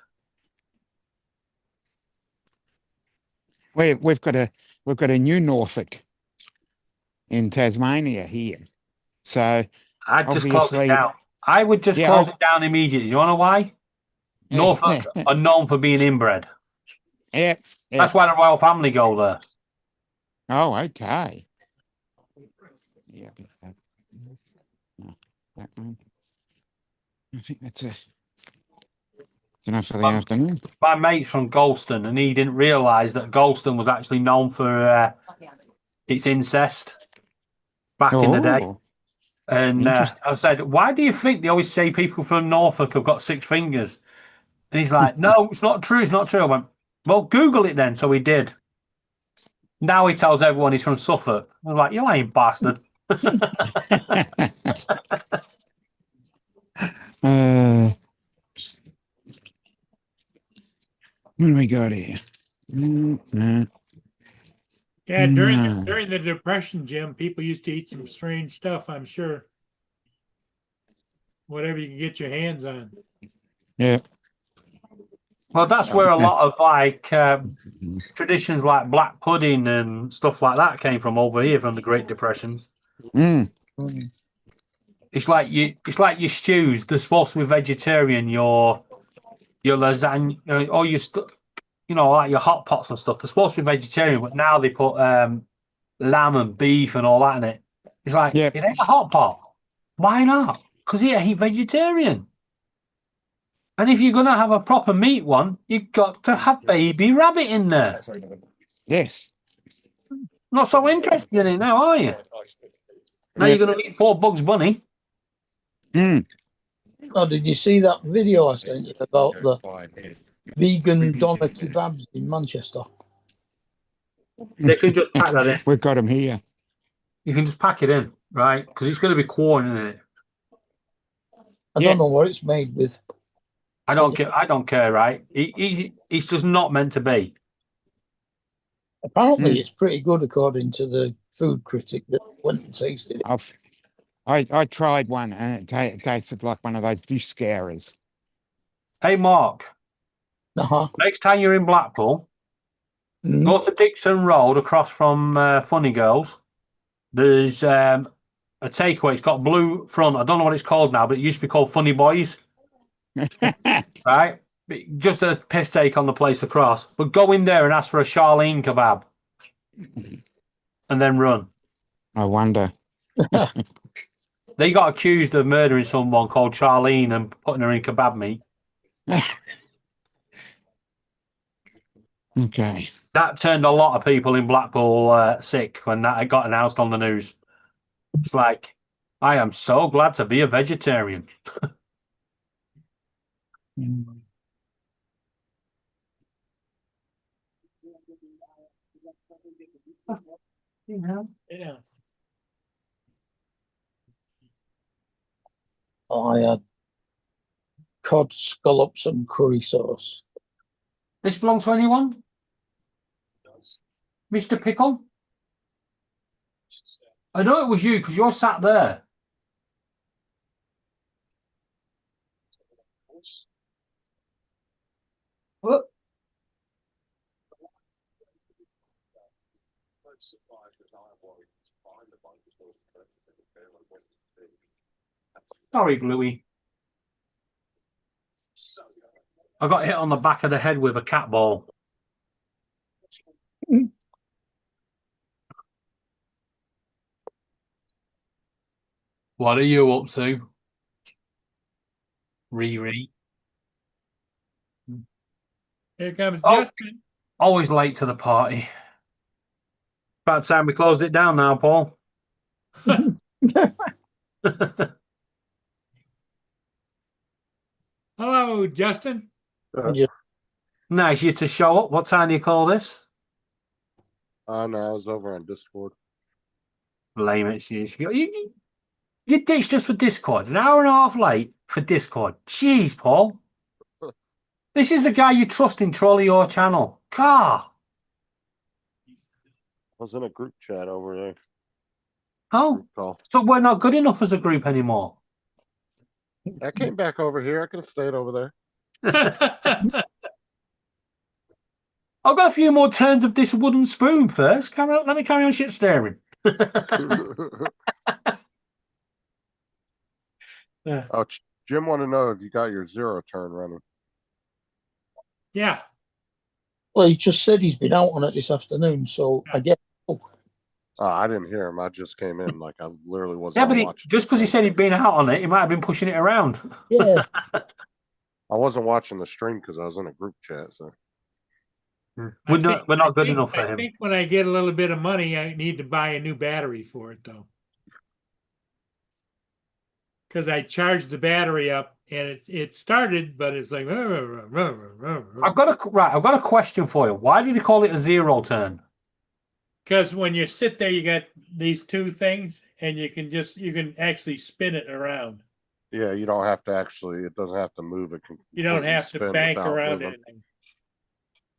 We've got a new Norfolk in Tasmania here. So I'd just close it obviously, down. I would just Yeah, close it down immediately. You want to know why? Norfolk are known for being inbred. yeah. That's why the royal family go there. Oh, okay. Yeah. No, that one. I think that's enough for the afternoon. My mate's from Galston, and he didn't realise that Galston was actually known for its incest back in the day. Oh, And interesting. I said, "Why do you think they always say people from Norfolk have got 6 fingers?" And he's like, "No, it's not true. It's not true." I went, "Well, Google it then." So he did. Now he tells everyone he's from Suffolk. I was like, "You lying bastard." What do we got here? No. Yeah, during No. during the Depression, Jim, people used to eat some strange stuff, I'm sure. Whatever you can get your hands on. Yeah. Well, that's where a lot of like traditions like black pudding and stuff like that came from over here from the Great Depressions. Mm. Mm. It's like your stews. They're supposed to be vegetarian. Your lasagna or your like your hot pots and stuff. They're supposed to be vegetarian, but now they put lamb and beef and all that in it. It's like Yep. it ain't a hot pot. Why not? Because it ain't vegetarian. And if you're gonna have a proper meat one, you've got to have baby rabbit in there. Yes. Not so interested in it now, are you? Now you're going to eat poor Bugs Bunny. Mm. Oh, did you see that video I sent you about the vegan doner kebabs in Manchester? They can just pack that in. We've got them here. You can just pack it in, right? Because it's going to be corn in it. I don't know what it's made with. I don't care, right? It's just not meant to be. Apparently, it's pretty good according to the food critic that went and tasted it. I tried one and it tasted like one of those dish scarers. Hey, Mark, Uh-huh. next time you're in Blackpool, go to Dixon Road across from Funny Girls. There's a takeaway. It's got blue front. I don't know what it's called now, but it used to be called Funny Boys. Right? Just a piss take on the place across. But go in there and ask for a Charlene kebab. And then run. I wonder. They got accused of murdering someone called Charlene and putting her in kebab meat. Okay. That turned a lot of people in Blackpool sick when that got announced on the news. It's like, I am so glad to be a vegetarian. Yeah. I had cod scallops and curry sauce. This belongs to anyone? Mr. Pickle? I know it was you because you're sat there. What? Sorry, Bluey. I got hit on the back of the head with a cat ball. What are you up to? Riri. Here comes Oh. Justin. Always late to the party. About time we closed it down now, Paul. Hello, Justin. Nice you to show up. What time do you call this? No, I was over on Discord. Lame it. You ditched us for Discord. An hour and a half late for Discord. Jeez, Paul. This is the guy you trust in Trolley Your Channel. Car. I was in a group chat over there. Oh, Group call. so we're not good enough as a group anymore. I came back over here. I could have stayed over there. I've got a few more turns of this wooden spoon first. Let me carry on shit staring. Yeah. Oh, Jim want to know if you got your zero turn running. Yeah, Well, he just said he's been out on it this afternoon, so I guess. Oh, I didn't hear him. I just came in. Like I literally wasn't Yeah, but watching. just because he said he'd been out on it, he might have been pushing it around. Yeah, I wasn't watching the stream because I was in a group chat. So We're not good enough for I him. think when I get a little bit of money, I need to buy a new battery for it though. Because I charged the battery up and it started, but it's like I've got a question for you. Why did he call it a zero turn? because when you sit there, you got these two things, and you can actually spin it around. yeah, you don't have to actually. It doesn't have to move. It can. You don't completely have to spin bank without around moving. anything.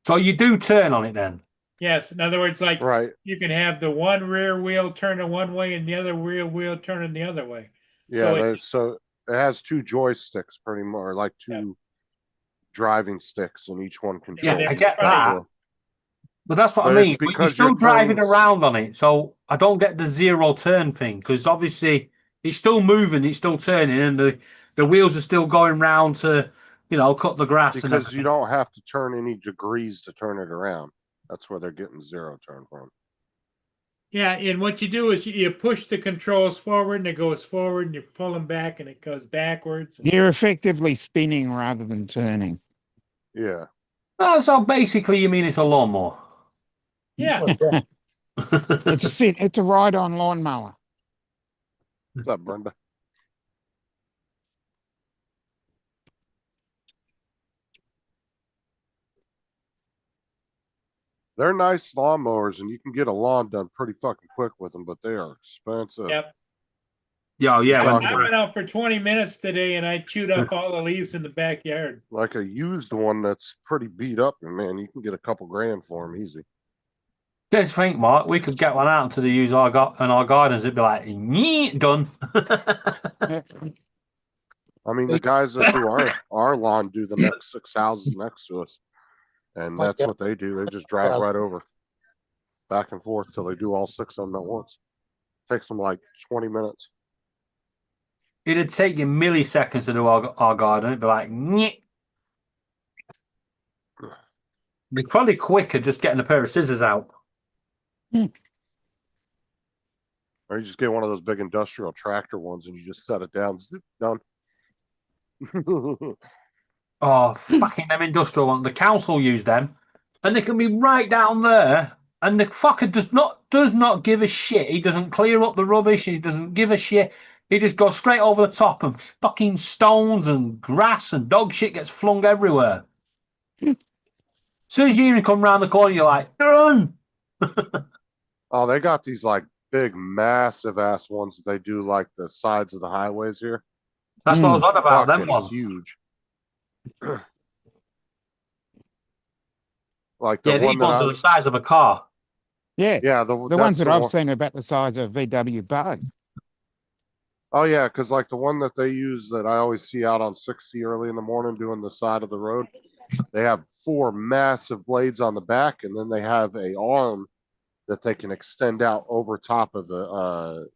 So you do turn on it then? Yes, in other words, like Right. you can have the one rear wheel turning one way and the other rear wheel turning the other way. Yeah. So So it has two joysticks, pretty much, or like two Yeah. driving sticks, and each one controls. they're I get each kind of that. wheel. But that's what But I it's mean. But you're because still your driving turns- around on it, so I don't get the zero turn thing because obviously it's still moving, it's still turning, and the wheels are still going round to, cut the grass. And Because everything. you don't have to turn any degrees to turn it around. That's where they're getting zero turn from. yeah, and what you do is you push the controls forward and it goes forward, and you pull them back and it goes backwards. You're effectively spinning rather than turning. Yeah. So basically, you mean it's a lawnmower? Yeah, well, yeah. It's a ride-on lawnmower. What's up, Brenda? They're nice lawnmowers, and you can get a lawn done pretty fucking quick with them, but they are expensive. yep. Yeah. I went out for 20 minutes today and I chewed up all the leaves in the backyard. Like a used one that's pretty beat up, and man, you can get a couple grand for them easy. Just think, Mark, we could get one out to the use our gardens. It'd be like, "Nyeh, done." I mean, the guys that do our lawn do the next 6 houses next to us, and that's what they do. They just drive right over, back and forth till they do all 6 of them at once. Takes them like 20 minutes. It'd take you milliseconds to do our garden. It'd be like, "Nyeh." It'd be probably quicker just getting a pair of scissors out. Or you just get one of those big industrial tractor ones and you just set it down, zip, done. Oh, fucking them industrial ones. The council use them, and they can be right down there. And the fucker does not give a shit. He doesn't clear up the rubbish. He doesn't give a shit. He just goes straight over the top, and fucking stones and grass and dog shit gets flung everywhere. As soon as you come round the corner, you're like, run! Oh, they got these like big, massive ass ones that they do like the sides of the highways here. That's what I was on about. Them Fucking ones. huge. Like the Yeah, one these that ones are the size of a car. Yeah, yeah, the that's ones that the I've one- seen are about the size of a VW bug. Oh yeah, because like the one that they use that I always see out on 60 early in the morning doing the side of the road, they have 4 massive blades on the back, and then they have a arm that they can extend out over top of the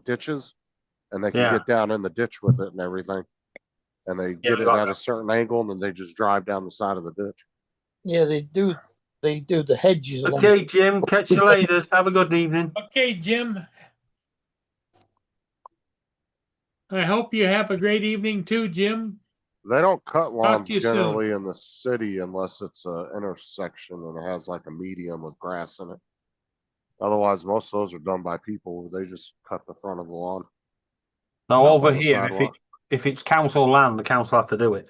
ditches, and they can get down in the ditch with it and everything. And they get it at a certain angle, and then they just drive down the side of the ditch. Yeah, they do. They do the hedges along. Okay, Jim. Catch you later. Have a good evening. Okay, Jim. I hope you have a great evening too, Jim. They don't cut lawns to you soon. generally in the city unless it's an intersection and it has like a medium with grass in it. Otherwise, most of those are done by people. They just cut the front of the lawn. Now Not over on the here, sidewalk. if it's council land, the council have to do it.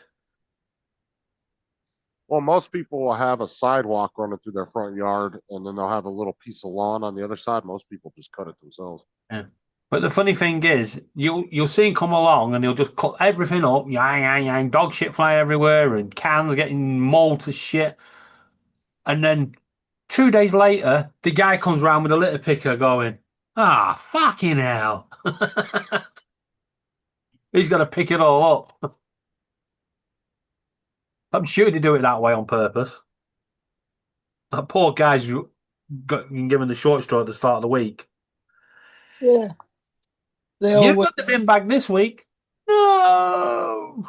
Well, most people will have a sidewalk running through their front yard, and then they'll have a little piece of lawn on the other side. Most people just cut it themselves. But But the funny thing is, you'll see him come along and he'll just cut everything up, yang, dog shit fly everywhere, and cans getting mauled to shit. And then 2 days later, the guy comes round with a litter picker going, fucking hell. He's got to pick it all up. I'm sure they do it that way on purpose. That poor guy's been given the short straw at the start of the week. Yeah. They You've always, got the bin bag this week. No.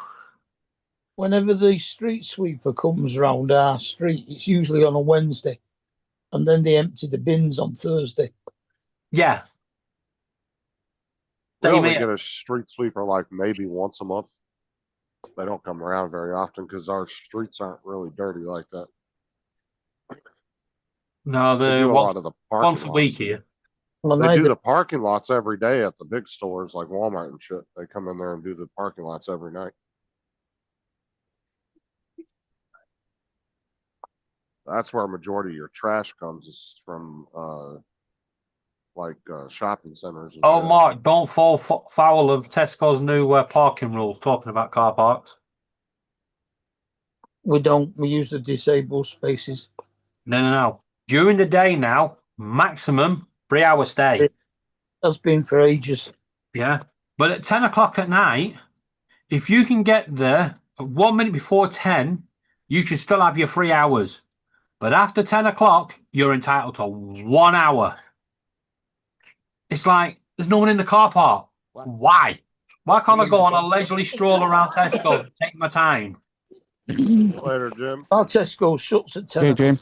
whenever the street sweeper comes round our street, it's usually on a Wednesday, and then they empty the bins on Thursday. Yeah. We Same only here. get a street sweeper like maybe once a month. They don't come around very often because our streets aren't really dirty like that. No, They the do a lot of the parking once a week lots. here. Well, They do neither- the parking lots every day at the big stores like Walmart and shit. They come in there and do the parking lots every night. That's where a majority of your trash comes, is from shopping centers. And Oh, shit. Mark, don't fall foul of Tesco's new parking rules talking about car parks. we don't. We use the disabled spaces. No. During the day now, maximum 3 hour stay. That's been for ages. Yeah. But at 10 o'clock at night, if you can get there 1 minute before 10, you can still have your 3 hours. But after 10 o'clock, you're entitled to 1 hour. It's like there's no one in the car park. Why? Why can't I go on a leisurely stroll around Tesco and take my time? Later, Jim. Our Tesco shuts at 10 Yeah, o'clock. Jim.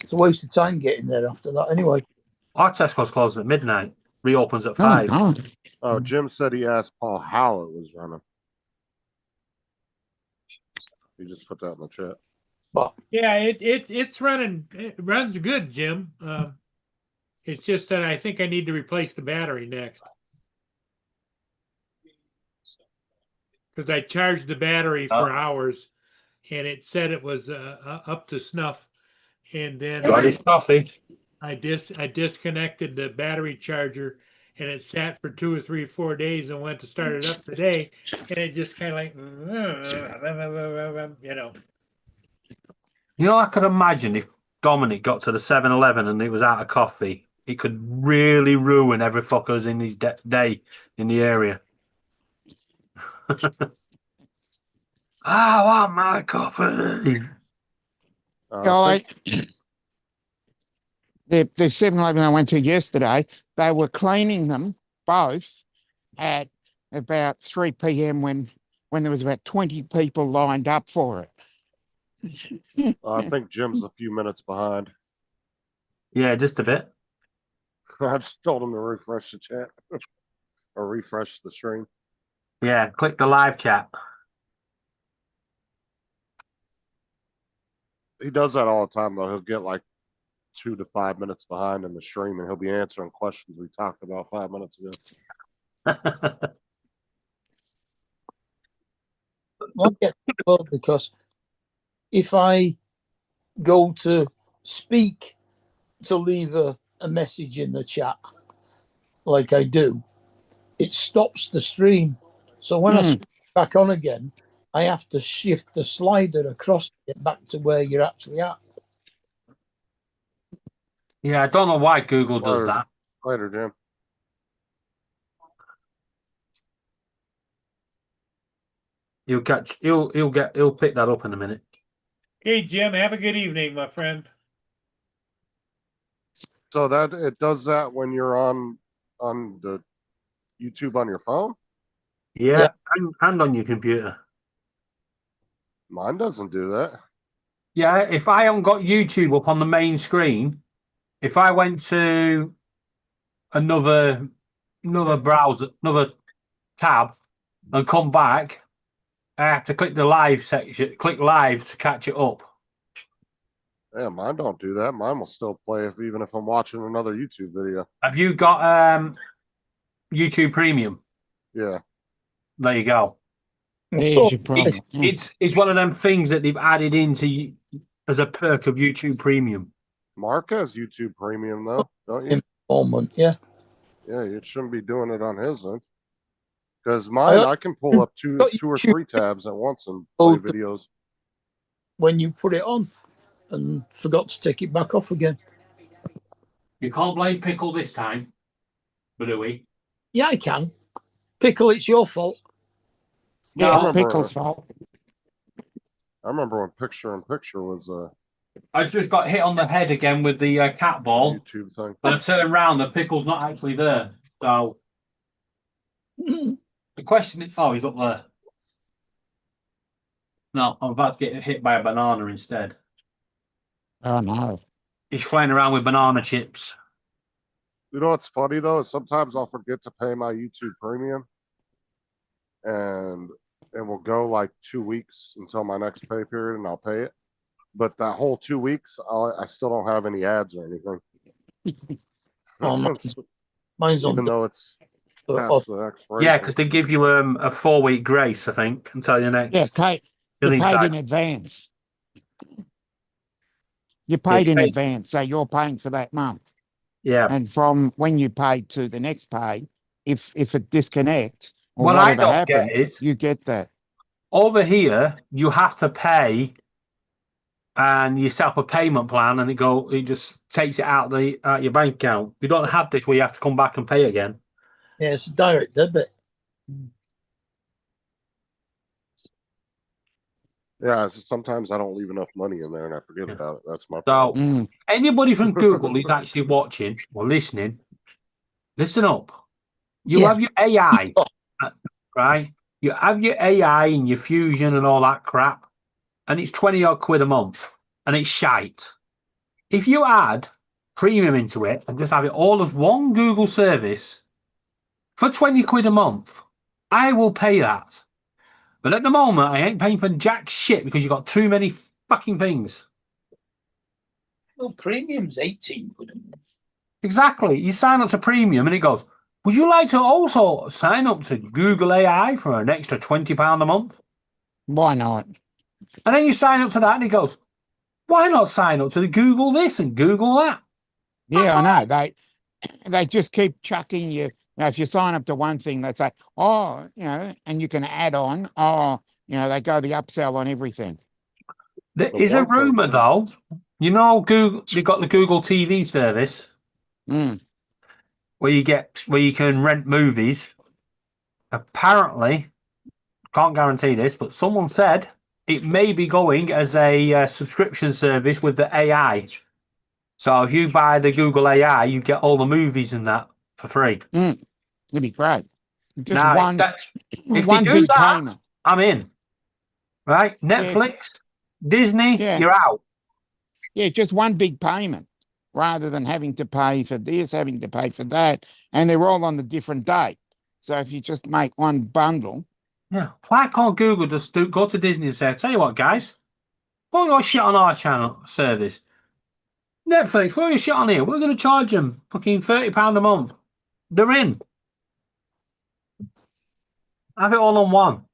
It's a waste of time getting there after that anyway. Our Tesco's closes at midnight, reopens at Oh, 5. God. Oh, Jim said he asked Paul how it was running. He just put that in the chat. But Yeah, it's running. It runs good, Jim. It's just that I think I need to replace the battery next. Because I charged the battery for hours, and it said it was up to snuff. And then Got his coffee. I disconnected the battery charger, and it sat for 2 or 3, 4 days, and went to start it up today, and it just kind of like, you know. You know, I could imagine if Dominic got to the 7-Eleven and it was out of coffee, it could really ruin every fuckers in his day in the area. I want my coffee. I think- The 7-Eleven I went to yesterday, they were cleaning them both at about 3 p.m. when there was about 20 people lined up for it. I think Jim's a few minutes behind. Yeah, just a bit. I just told him to refresh the chat or refresh the stream. Yeah, click the live chat. He does that all the time, though. He'll get like 2 to 5 minutes behind in the stream, and he'll be answering questions we talked about 5 minutes ago. I get well because if I go to speak to leave a message in the chat like I do, it stops the stream. So when I switch back on again, I have to shift the slider across to get back to where you're actually at. Yeah, I don't know why Google does Later. that. Later, Jim. He'll pick that up in a minute. Okay, Jim, have a good evening, my friend. So that it does that when you're on the YouTube on your phone? Yeah, and on your computer. Mine doesn't do that. Yeah, if I haven't got YouTube up on the main screen, if I went to another browser, another tab, and come back, I have to click the live section, click live to catch it up. Yeah, mine don't do that. Mine will still play even if I'm watching another YouTube video. Have you got YouTube Premium? Yeah. There you go. There's So your problem. It's one of them things that they've added into as a perk of YouTube Premium. Mark has YouTube Premium though, don't you? moment, yeah. Yeah, you shouldn't be doing it on his end. Because mine, I can pull up two got or YouTube three tabs at once and play load videos. when you put it on and forgot to take it back off again. You can't blame Pickle this time, Bluey. Yeah, I can. Pickle, it's your fault. Yeah, I it's remember, Pickle's fault. I remember when Picture in Picture was a I just got hit on the head again with the cat ball, YouTube thing. and I turned around, the Pickle's not actually there. So Mm. the question is, oh, he's up there. No, I'm about to get hit by a banana instead. Oh no. He's flying around with banana chips. You know what's funny though? Is sometimes I'll forget to pay my YouTube premium, and it will go like 2 weeks until my next pay period, and I'll pay it. But that whole 2 weeks, I still don't have any ads or anything. Oh, mine's on Even though it's off. past the expiration. Yeah, because they give you a 4-week grace, I think, until your next. Yeah, you're billing paid in cycle. advance. You're paid you're in paid- advance, so you're paying for that month. Yeah. And from when you pay to the next pay, if it disconnects or What I whatever don't get happens, is you get that. over here you have to pay, and you set up a payment plan, and it just takes it out your bank account. You don't have this where you have to come back and pay again. Yeah, it's a direct debit. Yeah, it's just sometimes I don't leave enough money in there and I forget Yeah. about it. That's my So problem. Mm. anybody from Google who's actually watching or listening, listen up. You Yeah. have your AI, right? You have your AI and your Fusion and all that crap, and it's 20 odd quid a month, and it's shite. If you add premium into it and just have it all as one Google service for 20 quid a month, I will pay that. But at the moment, I ain't paying for jack shit because you've got too many fucking things. Well, premium's 18 quid a month. Exactly. You sign up to premium and it goes, would you like to also sign up to Google AI for an extra £20 a month? Why not? And then you sign up to that and it goes, why not sign up to the Google this and Google that? Yeah, I know. They just keep chucking you. If you sign up to one thing, they say, oh, and you can add on. Oh, they go the upsell on everything. There The is a one thing- rumor though. Google, they've got the Google TV service Mm. where you can rent movies. Apparently, can't guarantee this, but someone said it may be going as a subscription service with the AI. So if you buy the Google AI, you get all the movies and that for free. It'd be great. Just Now, one if one they do big that, payment. I'm in. Right? Netflix, Disney, Yeah. you're out. Yeah, just one big payment rather than having to pay for this, having to pay for that. And they're all on the different date. So if you just make one bundle, Yeah. Why can't Google just go to Disney and say, tell you what, guys, put your shit on our channel service. Netflix, put your shit on here. We're going to charge them fucking £30 a month. They're in. Have it all on one.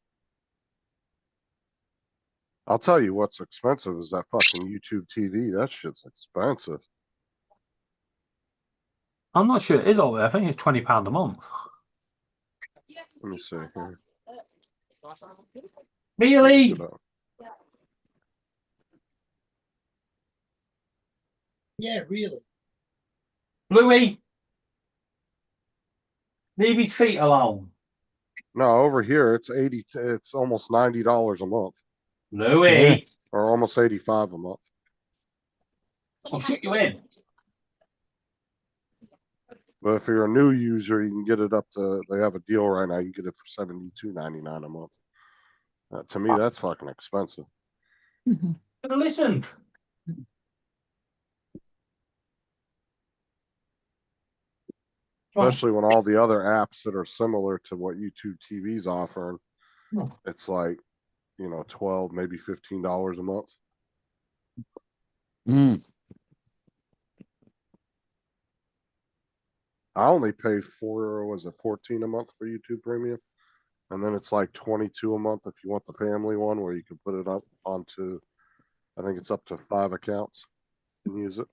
I'll tell you what's expensive is that fucking YouTube TV. That shit's expensive. I'm not sure it is all there. I think it's £20 a month. Let me see here. Really? Look it up. Yeah, really. Louis? Leave his feet alone. No, over here it's it's almost $90 a month, Louis. Yeah. or almost 85 a month. I'll shoot you in. But if you're a new user, you can get it up to. They have a deal right now. You get it for $72.99 a month. To me, that's fucking expensive. Listen. Especially when all the other apps that are similar to what YouTube TV's offering, it's like, $12, maybe $15 a month. I only pay was it 14 a month for YouTube Premium? And then it's like 22 a month if you want the family one where you can put it up onto, I think it's up to 5 accounts and use it.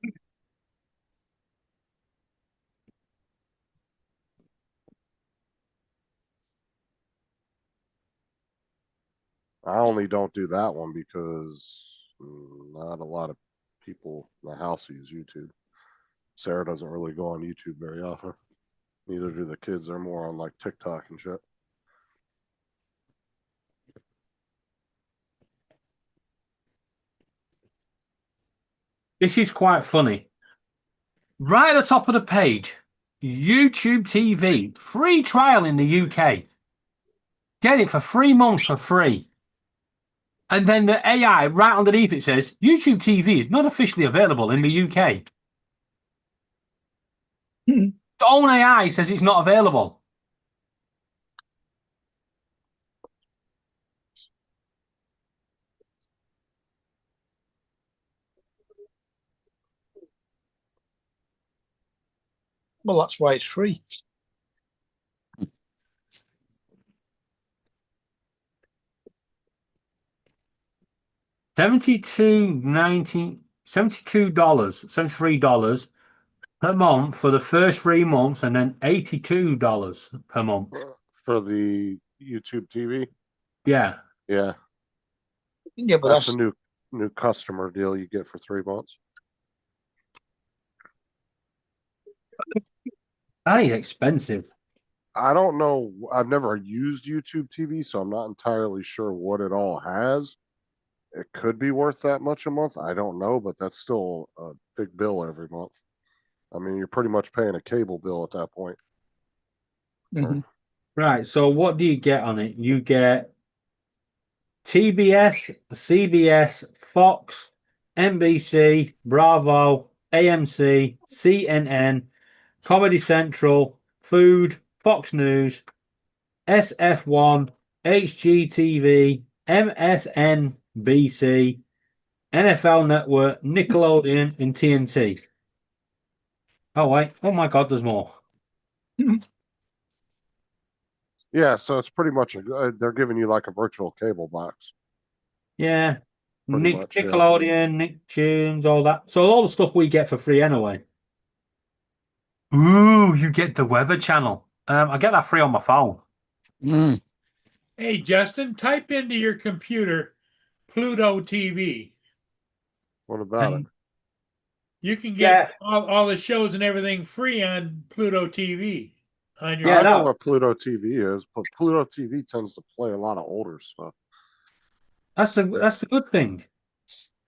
I only don't do that one because not a lot of people in the house use YouTube. Sarah doesn't really go on YouTube very often. Neither do the kids. They're more on like TikTok and shit. This is quite funny. Right at the top of the page, YouTube TV, free trial in the UK. Get it for 3 months for free. And then the AI right underneath it says YouTube TV is not officially available in the UK. Hmm. The own AI says it's not available. Well, that's why it's free. $72.90, $73 per month for the first 3 months, and then $82 per month. For the YouTube TV. Yeah. Yeah, Yeah, but that's that's a new customer deal you get for 3 months. That is expensive. I don't know. I've never used YouTube TV, so I'm not entirely sure what it all has. It could be worth that much a month. I don't know, but that's still a big bill every month. I mean, you're pretty much paying a cable bill at that point. Mhm. Right. So what do you get on it? You get TBS, CBS, Fox, NBC, Bravo, AMC, CNN, Comedy Central, Food, Fox News, SF1, HGTV, MSNBC, NFL Network, Nickelodeon, and TNT. Oh, wait. Oh, my God, there's more. Yeah, so it's pretty much they're giving you like a virtual cable box. Yeah. Pretty much, yeah. Nickelodeon, Nicktoons, all that. So all the stuff we get for free anyway. Ooh, you get the Weather Channel. I get that free on my phone. Mm. Hey, Justin, type into your computer Pluto TV. What about it? And You can Yeah. get all the shows and everything free on Pluto TV on your Yeah, I know no. what Pluto TV is, but Pluto TV tends to play a lot of older stuff. That's the good thing.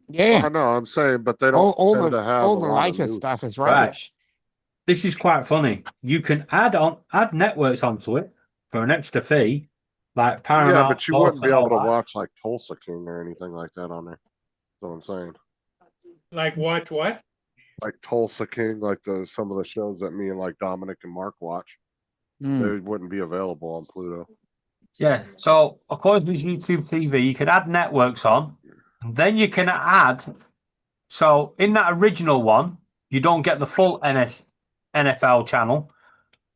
Yeah. I know, I'm saying, but they All, don't all tend the to have all a the lot of latest new. stuff is Right. rubbish. This is quite funny. You can add networks onto it for an extra fee, like Paramount. Yeah, but you wouldn't be able to watch. watch like Tulsa King or anything like that on there. That's what I'm saying. like watch what? Like Tulsa King, like some of the shows that me and like Dominic and Mark watch, Mm. they wouldn't be available on Pluto. Yeah. So according to YouTube TV, you can add networks on, and then you can add. So in that original one, you don't get the full NFL channel.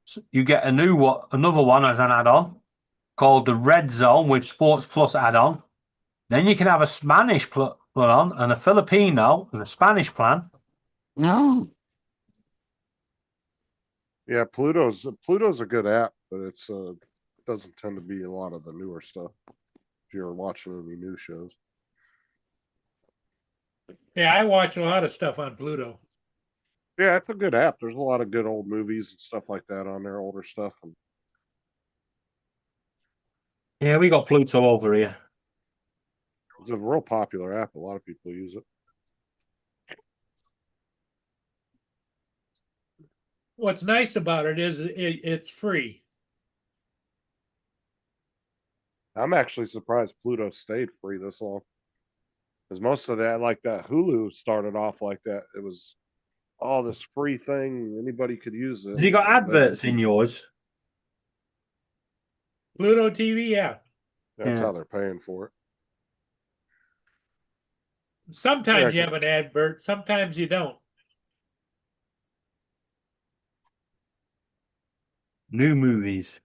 So you get another one as an add-on called the Red Zone with Sports Plus add-on. Then you can have a Spanish plan on and a Filipino and a Spanish plan. No. Yeah, Pluto's a good app, but it doesn't tend to be a lot of the newer stuff. If you're watching any new shows. Yeah, I watch a lot of stuff on Pluto. Yeah, it's a good app. There's a lot of good old movies and stuff like that on there, older stuff. Yeah, we got Pluto over here. It's a real popular app. A lot of people use it. What's nice about it is it's free. I'm actually surprised Pluto stayed free this long. Because most of that, like that Hulu started off like that. It was all this free thing. Anybody could use it. Has he got And then adverts in yours? Pluto TV, yeah. that's Yeah. how they're paying for it. Sometimes Yeah, you have an advert, sometimes you don't. New movies.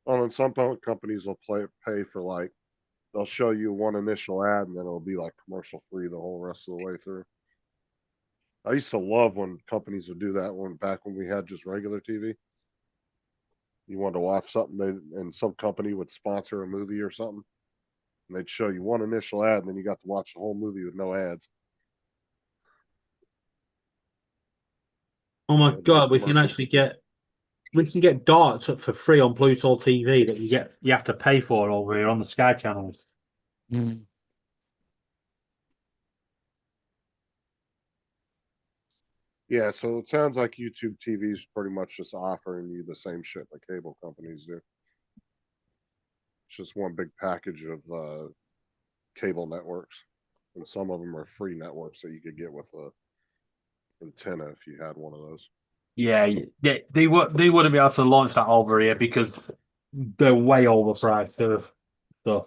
Well, and some companies will pay for like, they'll show you one initial ad and then it'll be like commercial free the whole rest of the way through. I used to love when companies would do that back when we had just regular TV. You wanted to watch something, and some company would sponsor a movie or something, and they'd show you one initial ad, and then you got to watch the whole movie with no ads. Oh my No god, we can commercials. actually get darts up for free on Pluto TV that you have to pay for over here on the Sky channels. Mm. Yeah, so it sounds like YouTube TV is pretty much just offering you the same shit the cable companies do. It's just one big package of cable networks, and some of them are free networks that you could get with a antenna if you had one of those. Yeah, they wouldn't be able to launch that over here because they're way overpriced of stuff.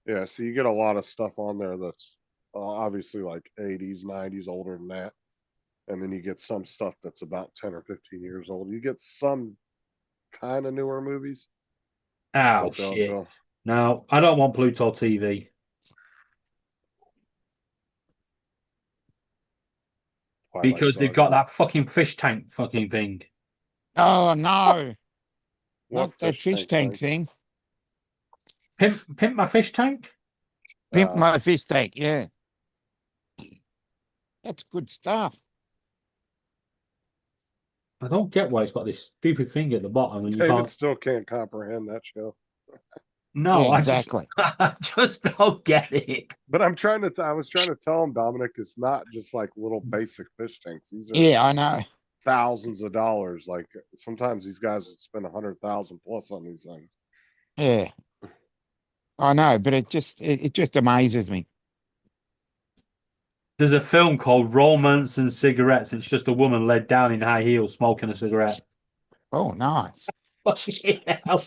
Yeah, so you get a lot of stuff on there that's obviously like 80s, 90s, older than that. And then you get some stuff that's about 10 or 15 years old. You get some kind of newer movies. Oh but shit! No, I don't want Pluto TV Twilight because they've Zone. got that fucking fish tank fucking thing. Oh no, What not that fish tank thing. Pimp my fish tank. Pimp my fish tank. Yeah, that's good stuff. I don't get why it's got this stupid thing at the bottom and you David can't. still can't comprehend that show. No, Yeah, exactly. I just don't get it. But I was trying to tell him, Dominic, it's not just like little basic fish tanks. These are Yeah, I know. thousands of dollars. Like sometimes these guys would spend 100,000 plus on these things. Yeah, I know, but it just amazes me. There's a film called Romance and Cigarettes. It's just a woman led down in high heels smoking a cigarette. Oh, nice. Fucking hell.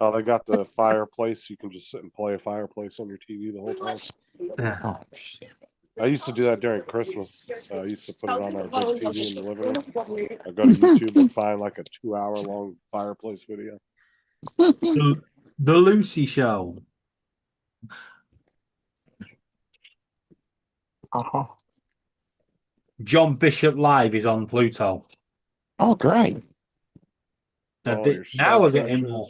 Oh, they got the fireplace. You can just sit and play a fireplace on your TV the whole time. Oh, shit. I used to do that during Christmas. I used to put it on our big TV in the living room. I go to YouTube and find like a 2-hour long fireplace video. The Lucy Show. Uh-huh. John Bishop Live is on Pluto. Oh, great. Your Now Star we're Trek getting shows. more.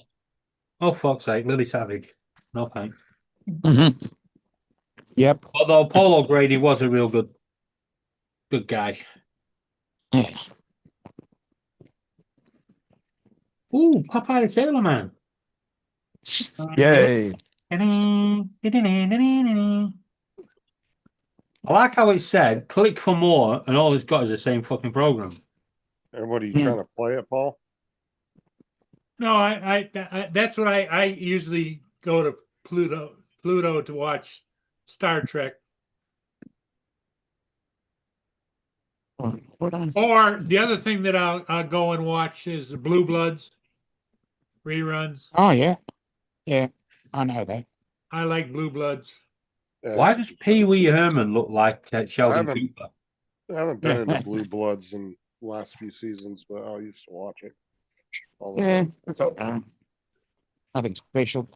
Oh, fuck's sake. Lily Savage. No thanks. Mm-hmm. Yep. Although Paul O'Grady was a real good guy. Yeah. Ooh, Popeye the Sailor Man. Yay. I like how it said, click for more, and all it's got is the same fucking program. And what are you Hmm. trying to play it, Paul? No, I that's what I usually go to Pluto to watch Star Trek. Hold on. Or the other thing that I'll go and watch is the Blue Bloods reruns. Oh, yeah. Yeah, I know that. I like Blue Bloods. Yeah, Why does Pee Wee Herman look like Sheldon haven't- Cooper? I haven't been into Blue Bloods in the last few seasons, but I used to watch it all the Yeah, time. it's okay. Nothing special.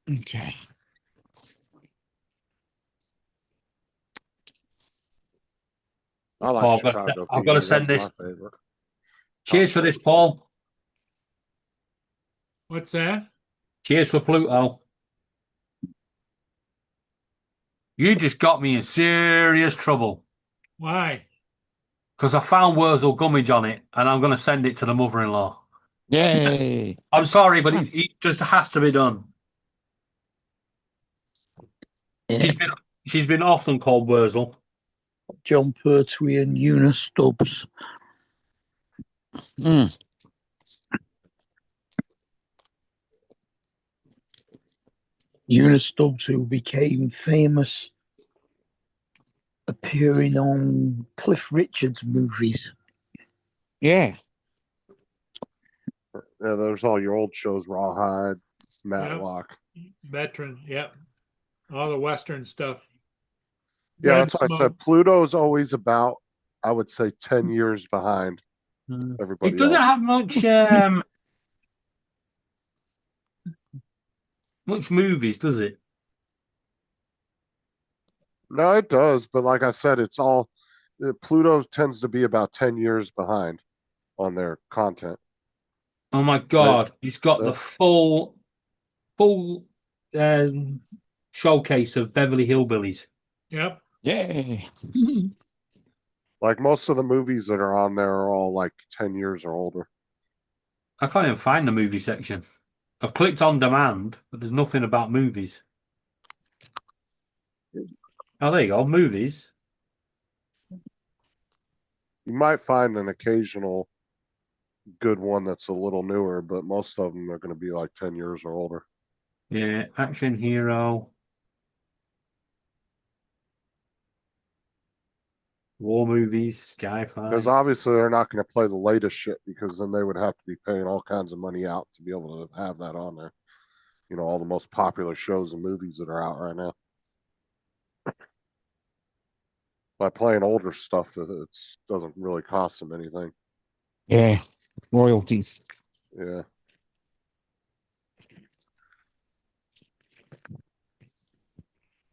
Okay. I like Paul, Chicago. I've got to PD. send That's this. my favorite. Cheers for this, Paul. What's that? Cheers for Pluto. You just got me in serious trouble Why? because I found Wurzel Gummidge on it, and I'm going to send it to the mother-in-law. Yay. I'm sorry, but it just has to be done. Yeah. She's been often called Wurzel. John Pertwee and Eunice Stubbs. Mm. Eunice Stubbs, who became famous appearing on Cliff Richard's movies. Yeah. Yeah, there's all your old shows, Rawhide, Matlock. Veteran, yep. All the Western stuff. Yeah, that's why I Gunsmoke. said Pluto's always about, I would say, 10 years behind everybody It doesn't else. have much movies, does it? No, it does, but like I said, it's all Pluto tends to be about 10 years behind on their content. Oh my God, he's got the the- full showcase of Beverly Hillbillies. Yep. Yeah. Like most of the movies that are on there are all like 10 years or older. I can't even find the movie section. I've clicked on demand, but there's nothing about movies. Oh, there you go, movies. You might find an occasional good one that's a little newer, but most of them are going to be like 10 years or older. Yeah, action hero. War movies, sci-fi. Because obviously they're not going to play the latest shit because then they would have to be paying all kinds of money out to be able to have that on there. You know, all the most popular shows and movies that are out right now. By playing older stuff, it doesn't really cost them anything. Yeah. Royalties. Yeah.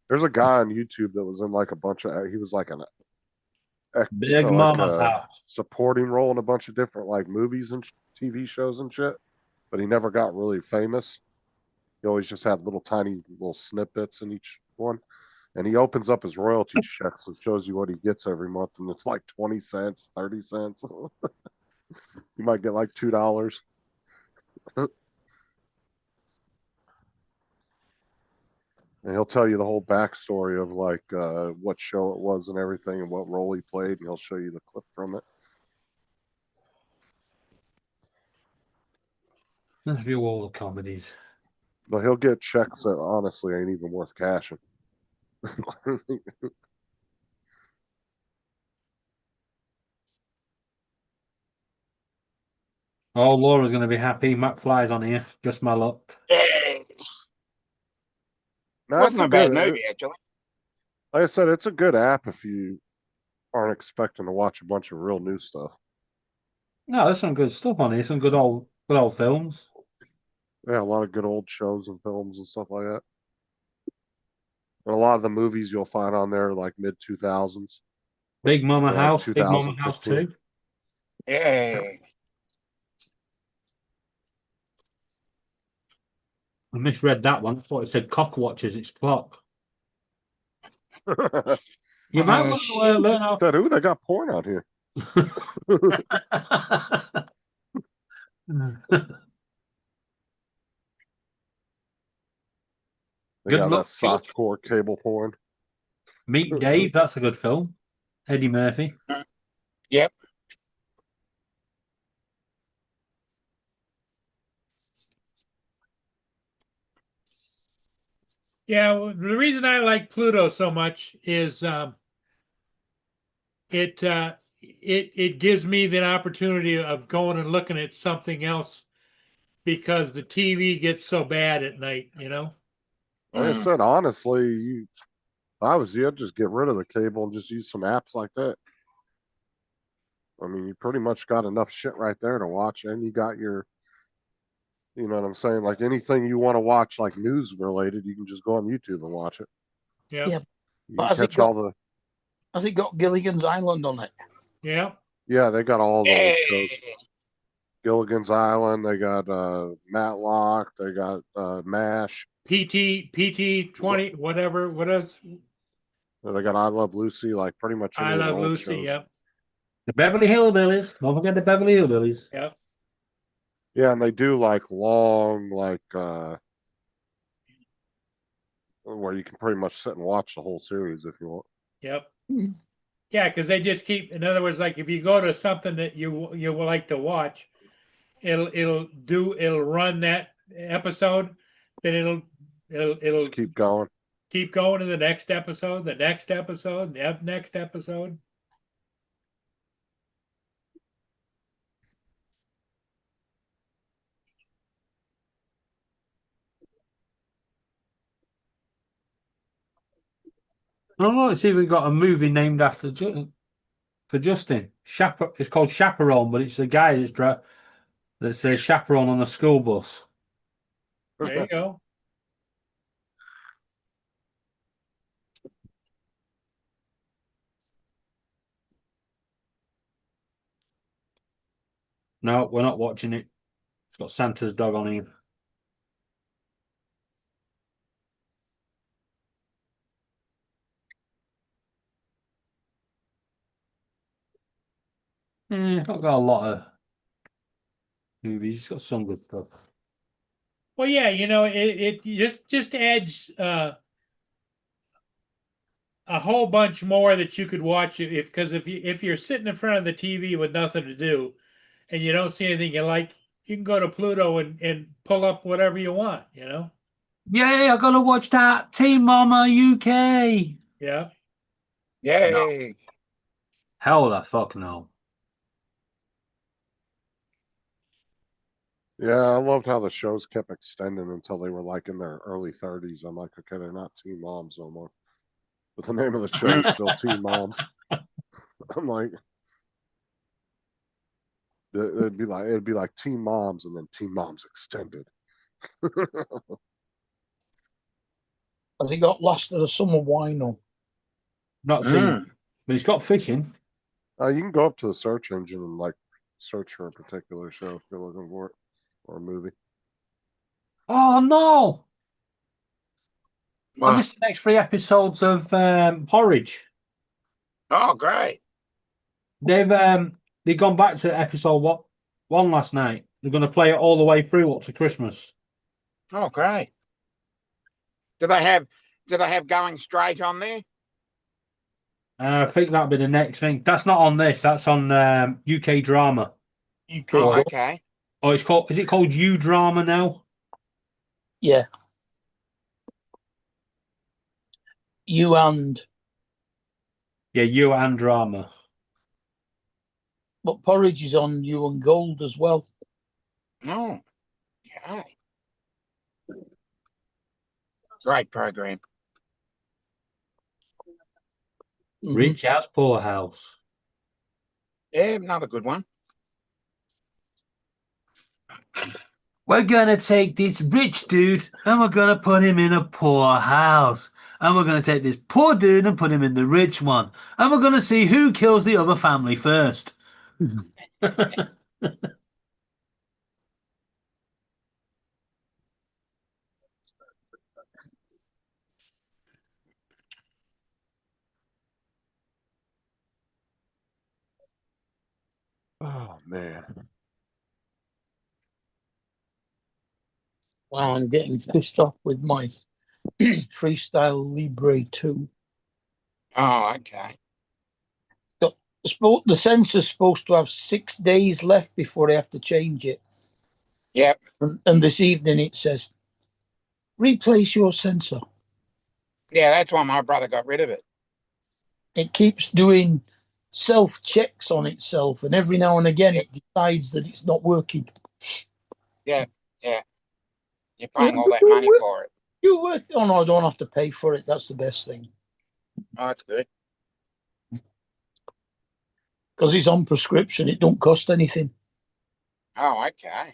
There's a guy on YouTube that was in like a bunch of, he was like an Big like Mama's a House. supporting role in a bunch of different like movies and TV shows and shit, but he never got really famous. He always just had little tiny little snippets in each one. And he opens up his royalty checks and shows you what he gets every month, and it's like 20 cents, 30 cents. You might get like $2. And he'll tell you the whole backstory of like what show it was and everything and what role he played, and he'll show you the clip from it. Let's view all the comedies. But he'll get checks that honestly ain't even worth cashing. Oh, Laura's going to be happy. McFly's on here. Just my luck. No, Wasn't a it's bad good, movie, actually. like I said, it's a good app if you aren't expecting to watch a bunch of real new stuff. No, there's some good stuff on here. Some good old films. Yeah, a lot of good old shows and films and stuff like that. And a lot of the movies you'll find on there are like mid 2000s. Big Mama Like House. Big Mama House 2015. 2. Yeah. I misread that one. I thought it said cock watches. It's clock. You might want to learn how. Said, ooh, they got porn out here. They Good got luck, that softcore cable porn. Meet Dave. That's a good film. Eddie Murphy. Yep. Yeah, well, the reason I like Pluto so much is it gives me the opportunity of going and looking at something else because the TV gets so bad at night, you know? Like I said, honestly, if I was you, I'd just get rid of the cable and just use some apps like that. I mean, you pretty much got enough shit right there to watch, and you got your, you know what I'm saying? Like anything you want to watch, like news related, you can just go on YouTube and watch it. Yeah. Yeah. You But can has it catch all got- the, Has it got Gilligan's Island on it? Yeah. yeah, they got all the old Yeah. shows. Gilligan's Island, they got Matlock, they got MASH, PT 20, whatever, what is they got I Love Lucy, like pretty much any I of the Love old Lucy? shows. Yep. The Beverly Hillbillies. Don't forget the Beverly Hillbillies. Yep. Yeah, and they do like long, like where you can pretty much sit and watch the whole series if you want. Yep. Hmm. Yeah, because they just keep. In other words, like if you go to something that you would like to watch, it'll run that episode, then it'll Just keep going. keep going to the next episode, the next episode, the next episode. Oh, it's even got a movie named after for Justin. It's called Chaperone, but it's a guy that says chaperone on a school bus. There you go. No, we're not watching it. It's got Santa's dog on here. It's not got a lot of movies. It's got some good stuff. Well, yeah, it just adds a whole bunch more that you could watch because if you're sitting in front of the TV with nothing to do and you don't see anything you like, you can go to Pluto and pull up whatever you want, Yay, I gotta watch that Team Mama UK. Yeah. Yay. Hell the fuck no. Yeah, I loved how the shows kept extending until they were like in their early 30s. I'm like, okay, they're not Teen Moms no more. But the name of the show is still Teen Moms. I'm like, it'd be like Teen Moms and then Teen Moms Extended. Has he got Last of the Summer Wine on? Not seen, but he's got fishing. You can go up to the search engine and like search for a particular show if you're looking for it or a movie. Oh no! I What? missed the next 3 episodes of Porridge. Oh, great. They've gone back to episode one last night. They're going to play it all the way through up to Christmas. Oh, great. Do they have Going Straight on there? I think that'll be the next thing. That's not on this. That's on UK Drama. UK. Oh, okay. Oh, is it called U Drama now? Yeah. You and Yeah, U and Drama. but Porridge is on You and Gold as well. Oh, okay. Great program. Mhm. Rich House, Poor House. Yeah, another good one. We're going to take this rich dude and we're going to put him in a poor house. And we're going to take this poor dude and put him in the rich one. And we're going to see who kills the other family first. Oh man. Wow, I'm getting pissed off with my Freestyle Libre 2. Oh, okay. The sensor's supposed to have 6 days left before I have to change it. Yep. And this evening it says, replace your sensor. Yeah, that's why my brother got rid of it. It keeps doing self-checks on itself, and every now and again it decides that it's not working. You're paying all that money for it. You work? Oh no, I don't have to pay for it. That's the best thing. Oh, that's good. Because it's on prescription. It don't cost anything. Oh, okay.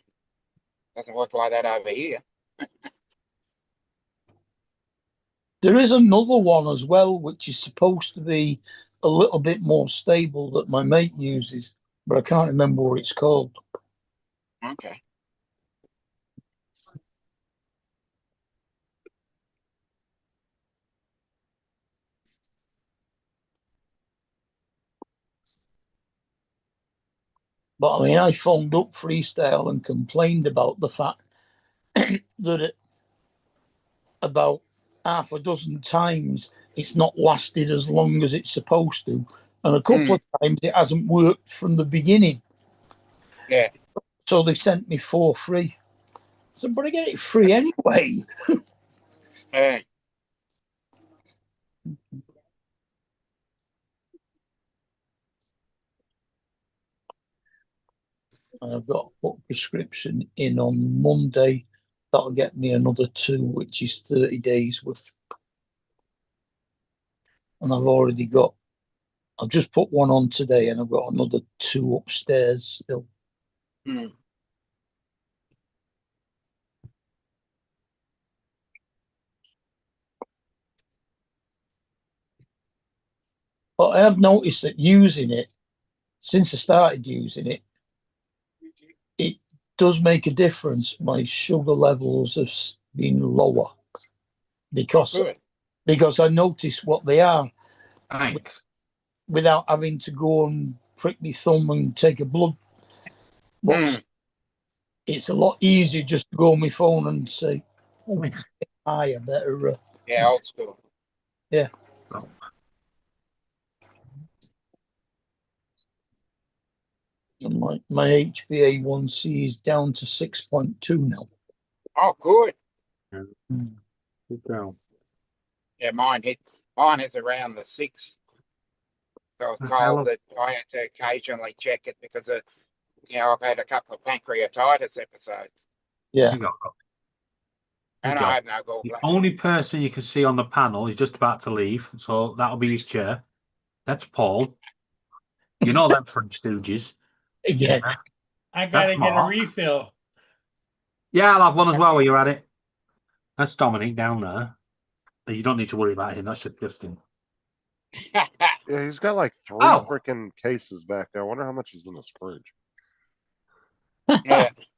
Doesn't work like that over here. There is another one as well, which is supposed to be a little bit more stable that my mate uses, but I can't remember what it's called. Okay. But I mean, I phoned up Freestyle and complained about the fact that about half a dozen times it's not lasted as long as it's supposed to. And a couple of times it hasn't worked from the beginning. Yeah. So they sent me 4 free. I said, but I get it free anyway. Yeah. And I've got a prescription in on Monday. That'll get me another 2, which is 30 days worth. and I've just put one on today, and I've got another 2 upstairs still. Mm. But I have noticed that using it, since I started using it, it does make a difference. My sugar levels have been lower because I notice what they are Thanks. without having to go and prick my thumb and take a blood box. It's a lot easier just to go on my phone and say, "Oh, it's higher, better." Yeah, old school. Yeah. And my HbA1c is down to 6.2 now. Oh, good. Good girl. Yeah, mine is around the 6. So I was Hello. told that I had to occasionally check it because of, I've had a couple of pancreatitis episodes, Yeah. You got- and job. I have no The gallbladder. only person you can see on the panel is just about to leave, so that'll be his chair. That's Paul. You know them French Stooges. Yeah. I gotta That's get a Mark. refill. Yeah, I'll have one as well while you're at it. That's Dominic down there. You don't need to worry about him. That's just Justin. Yeah, he's got like 3 Oh. freaking cases back there. I wonder how much is in his fridge.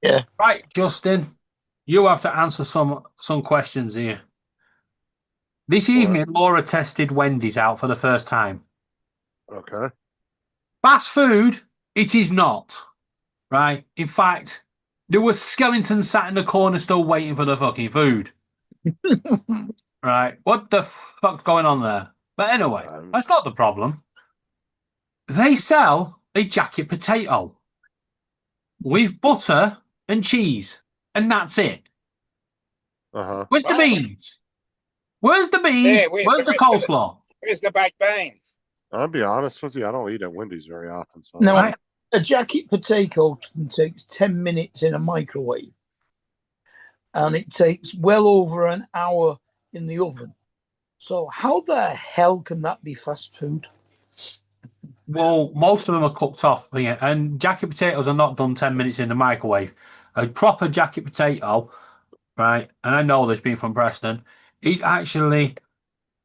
Yeah. Right, Justin, you have to answer some questions here. This evening, Laura tested Wendy's out for the first time. Okay. Fast food, it is not. Right? In fact, there was skeletons sat in the corner still waiting for the fucking food. Right? What the fuck's going on there? But anyway, that's not the problem. They sell a jacket potato with butter and cheese, and that's it. Uh-huh. Where's the Wow. beans? Where's the beans? Yeah, where's where's the the coleslaw? Where's the baked beans? I'll be honest with you, I don't eat at Wendy's very often. So No. Right? A jacket potato can take 10 minutes in a microwave, and it takes well over an hour in the oven. So how the hell can that be fast food? Well, most of them are cooked off, yeah, and jacket potatoes are not done 10 minutes in the microwave. A proper jacket potato, right, and I know this being from Preston, is actually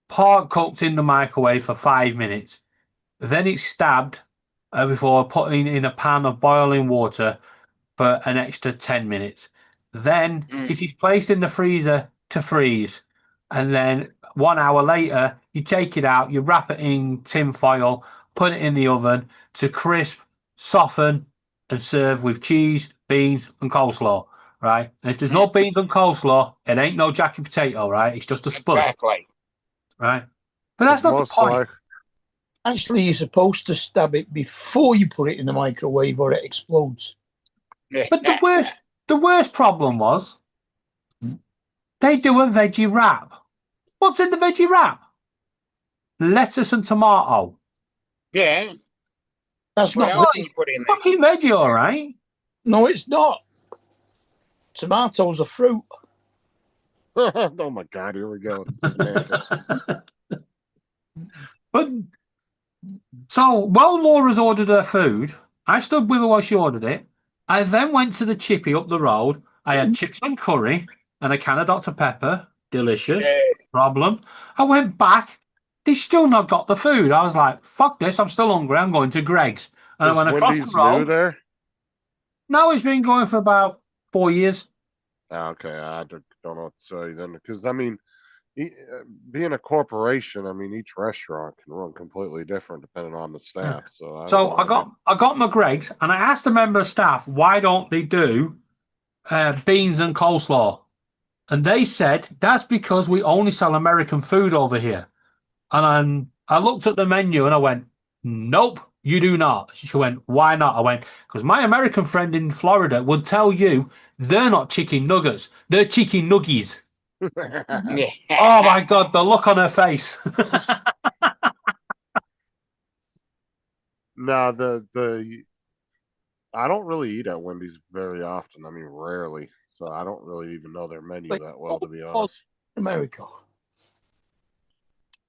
part cooked in the microwave for 5 minutes. Then it's stabbed before putting in a pan of boiling water for an extra 10 minutes. Then it is placed in the freezer to freeze. And then 1 hour later, you take it out, you wrap it in tin foil, put it in the oven to crisp, soften, and serve with cheese, beans, and coleslaw. Right? And if there's no beans and coleslaw, it ain't no jacket potato, right? It's just a spud. Exactly. Right? But that's not the point. Actually, you're supposed to stab it before you put it in the microwave or it explodes. But the worst problem was they do a veggie wrap. What's in the veggie wrap? Lettuce and tomato. Yeah. That's What not else can you put in there? Fucking veggie, all right. No, it's not. Tomatoes are fruit. Oh my God, here we go. Semantics. But so while Laura's ordered her food, I stood with her while she ordered it. I then went to the chippy up the road. I had chips and curry and a can of Dr. Pepper. Delicious. Yeah. Problem. I went back. They still not got the food. I was like, fuck this. I'm still hungry. I'm going to Greg's. And I Is went across Wendy's the road. new there? No, it's been going for about 4 years. Okay, I don't know what to say then, because I mean, being a corporation, I mean, each restaurant can run completely different depending on the staff. So I got my Greg's and I asked a member of staff why don't they do beans and coleslaw, and they said that's because we only sell American food over here. And I looked at the menu and I went, nope, you do not. She went, why not? I went, because my American friend in Florida would tell you they're not chicken nuggets, they're chicken nuggies. Yeah. Oh my God, the look on her face. No, I don't really eat at Wendy's very often. I mean, rarely. So I don't really even know their menu that well, to be honest. America.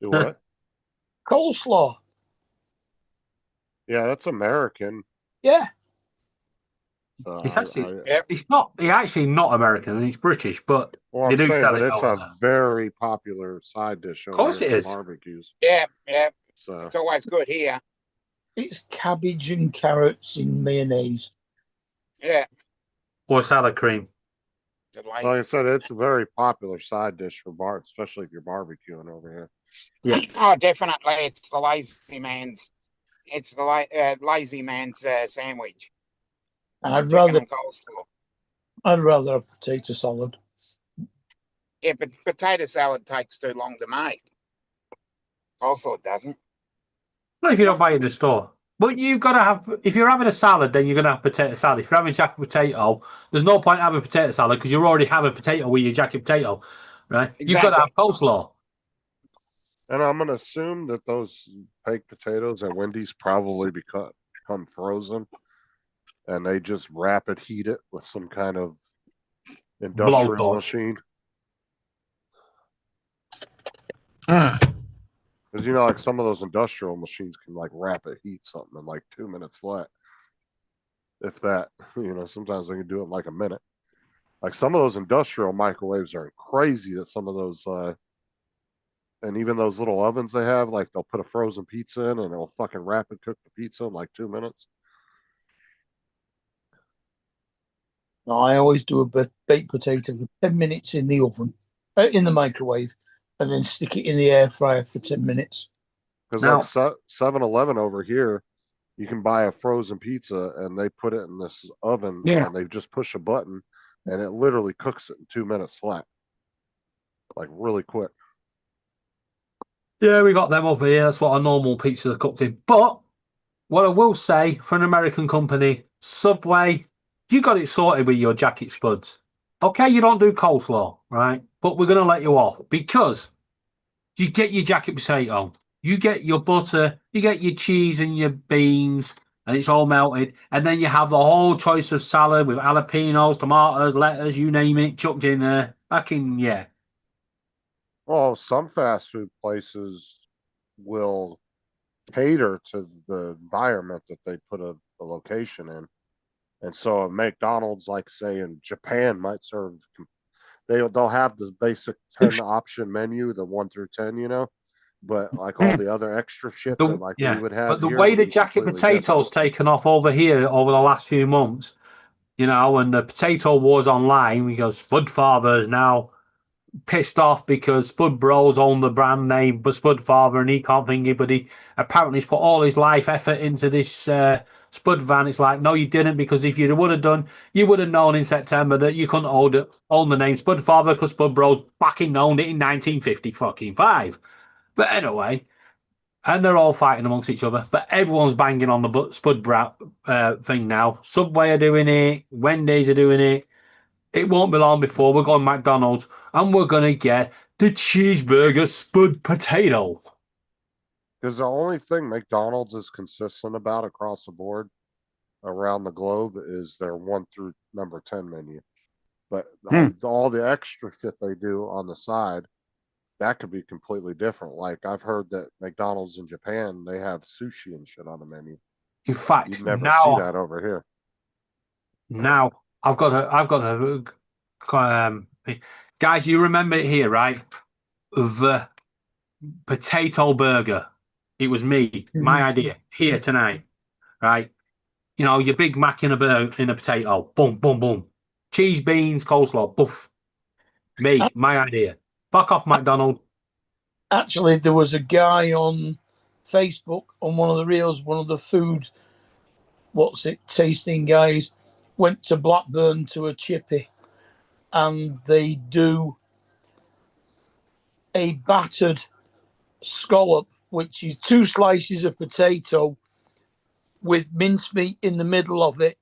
Do what? Coleslaw. Yeah, that's American. Yeah. It's actually, Yep. it's not. It's actually not American, and it's British, but well, they I'm do saying, sell but it it's over a there. very popular side dish over course here it for is. barbecues. Yeah, yeah. So It's always good here. It's cabbage and carrots in mayonnaise. Yeah. Or salad cream. It's like I lazy. said, it's a very popular side dish for bar, especially if you're barbecuing over here. Oh, definitely. It's the lazy man's. It's the lazy man's sandwich. I'd Chicken rather and coleslaw. a potato salad. Yeah, but potato salad takes too long to make. Coleslaw doesn't. Well, if you don't buy it in the store. But you've got to have, if you're having a salad, then you're going to have potato salad. If you're having jacket potato, there's no point having potato salad because you already have a potato with your jacket potato, right? You've got to have coleslaw. And I'm gonna assume that those baked potatoes at Wendy's probably become frozen, and they just rapid heat it with some kind of industrial Blowtorch. machine. Ah, Because you know, like some of those industrial machines can like rapid heat something in like 2 minutes flat. If that, you know, sometimes they can do it in like a minute. Like some of those industrial microwaves are crazy that some of those and even those little ovens they have, like they'll put a frozen pizza in and it'll fucking rapid cook the pizza in like 2 minutes. No, I always do a baked potato for 10 minutes in the oven, in the microwave, and then stick it in the air fryer for 10 minutes. Because Now- like 7-Eleven over here, you can buy a frozen pizza and they put it in this oven Yeah. and they just push a button and it literally cooks it in 2 minutes flat. Like really quick. Yeah, we got them over here. That's what our normal pizzas are cooked in. But what I will say for an American company, Subway, you got it sorted with your jacket spuds. Okay, you don't do coleslaw, right? But we're going to let you off because you get your jacket potato, you get your butter, you get your cheese and your beans, and it's all melted. And then you have the whole choice of salad with jalapenos, tomatoes, lettuce, you name it, chucked in there. Yeah. Well, some fast food places will cater to the environment that they put a location in. And so a McDonald's, like say in Japan, might serve. They'll have the basic 10 option menu, the 1 through 10, you know, but like all the other extra shit that like we would have. But the here way would the be jacket completely potato's taken off over here over the last few months, you know, and the potato wars online, because Spud Father is now pissed off because Spud Bros own the brand name, but Spud Father, and he can't think it, but he apparently has put all his life effort into this Spud van. It's like, no, you didn't, because if you would have done, you would have known in September that you couldn't own the name Spud Father because Spud Bros fucking owned it in 1955. But anyway, and they're all fighting amongst each other, but everyone's banging on the Spud thing now. Subway are doing it, Wendy's are doing it. It won't be long before we're going McDonald's and we're going to get the cheeseburger Spud potato. Because the only thing McDonald's is consistent about across the board around the globe is their 1 through number 10 menu. But all the extra shit they do on the side, that could be completely different. Like I've heard that McDonald's in Japan, they have sushi and shit on the menu. In fact, You'd never now, see that over here. Now I've got guys, you remember it here, right? The potato burger. It was me, my idea, here tonight, right? You know, your Big Mac in a potato, boom, boom, boom. Cheese, beans, coleslaw, poof. Me, my idea. Fuck off, McDonald's. Actually, there was a guy on Facebook on one of the reels, one of the food, tasting guys, went to Blackburn to a chippy, and they do a battered scallop, which is 2 slices of potato with mincemeat in the middle of it.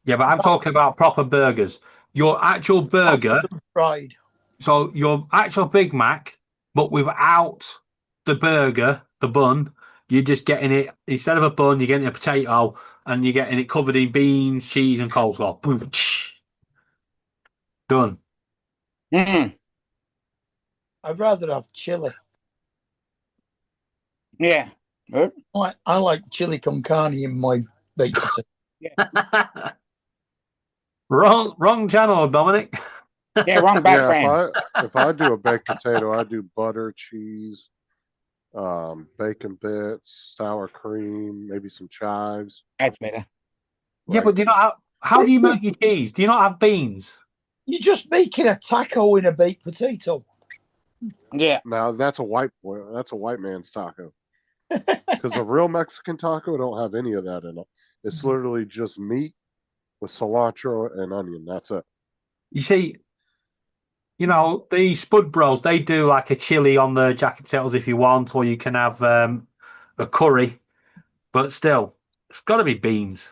Yeah, but I'm talking about proper burgers. Your actual burger, fried. So your actual Big Mac, but without the burger, the bun, you're just getting it, instead of a bun, you're getting a potato and you're getting it covered in beans, cheese, and coleslaw. Boom. Done. I'd rather have chili. Yeah. Good. I like chili con carne in my baked potato. Wrong channel, Dominic. Yeah, wrong Yeah, background. if I do a baked potato, I do butter, cheese, bacon bits, sour cream, maybe some chives. That's better. Yeah, Like, but do you not how do you make your cheese? Do you not have beans? You're just making a taco in a baked potato. Yeah. now that's a white man's taco. Because a real Mexican taco don't have any of that in it. It's literally just meat with cilantro and onion. That's it. You see, the Spud Bros, they do like a chili on the jacket potatoes if you want, or you can have a curry. But still, it's got to be beans.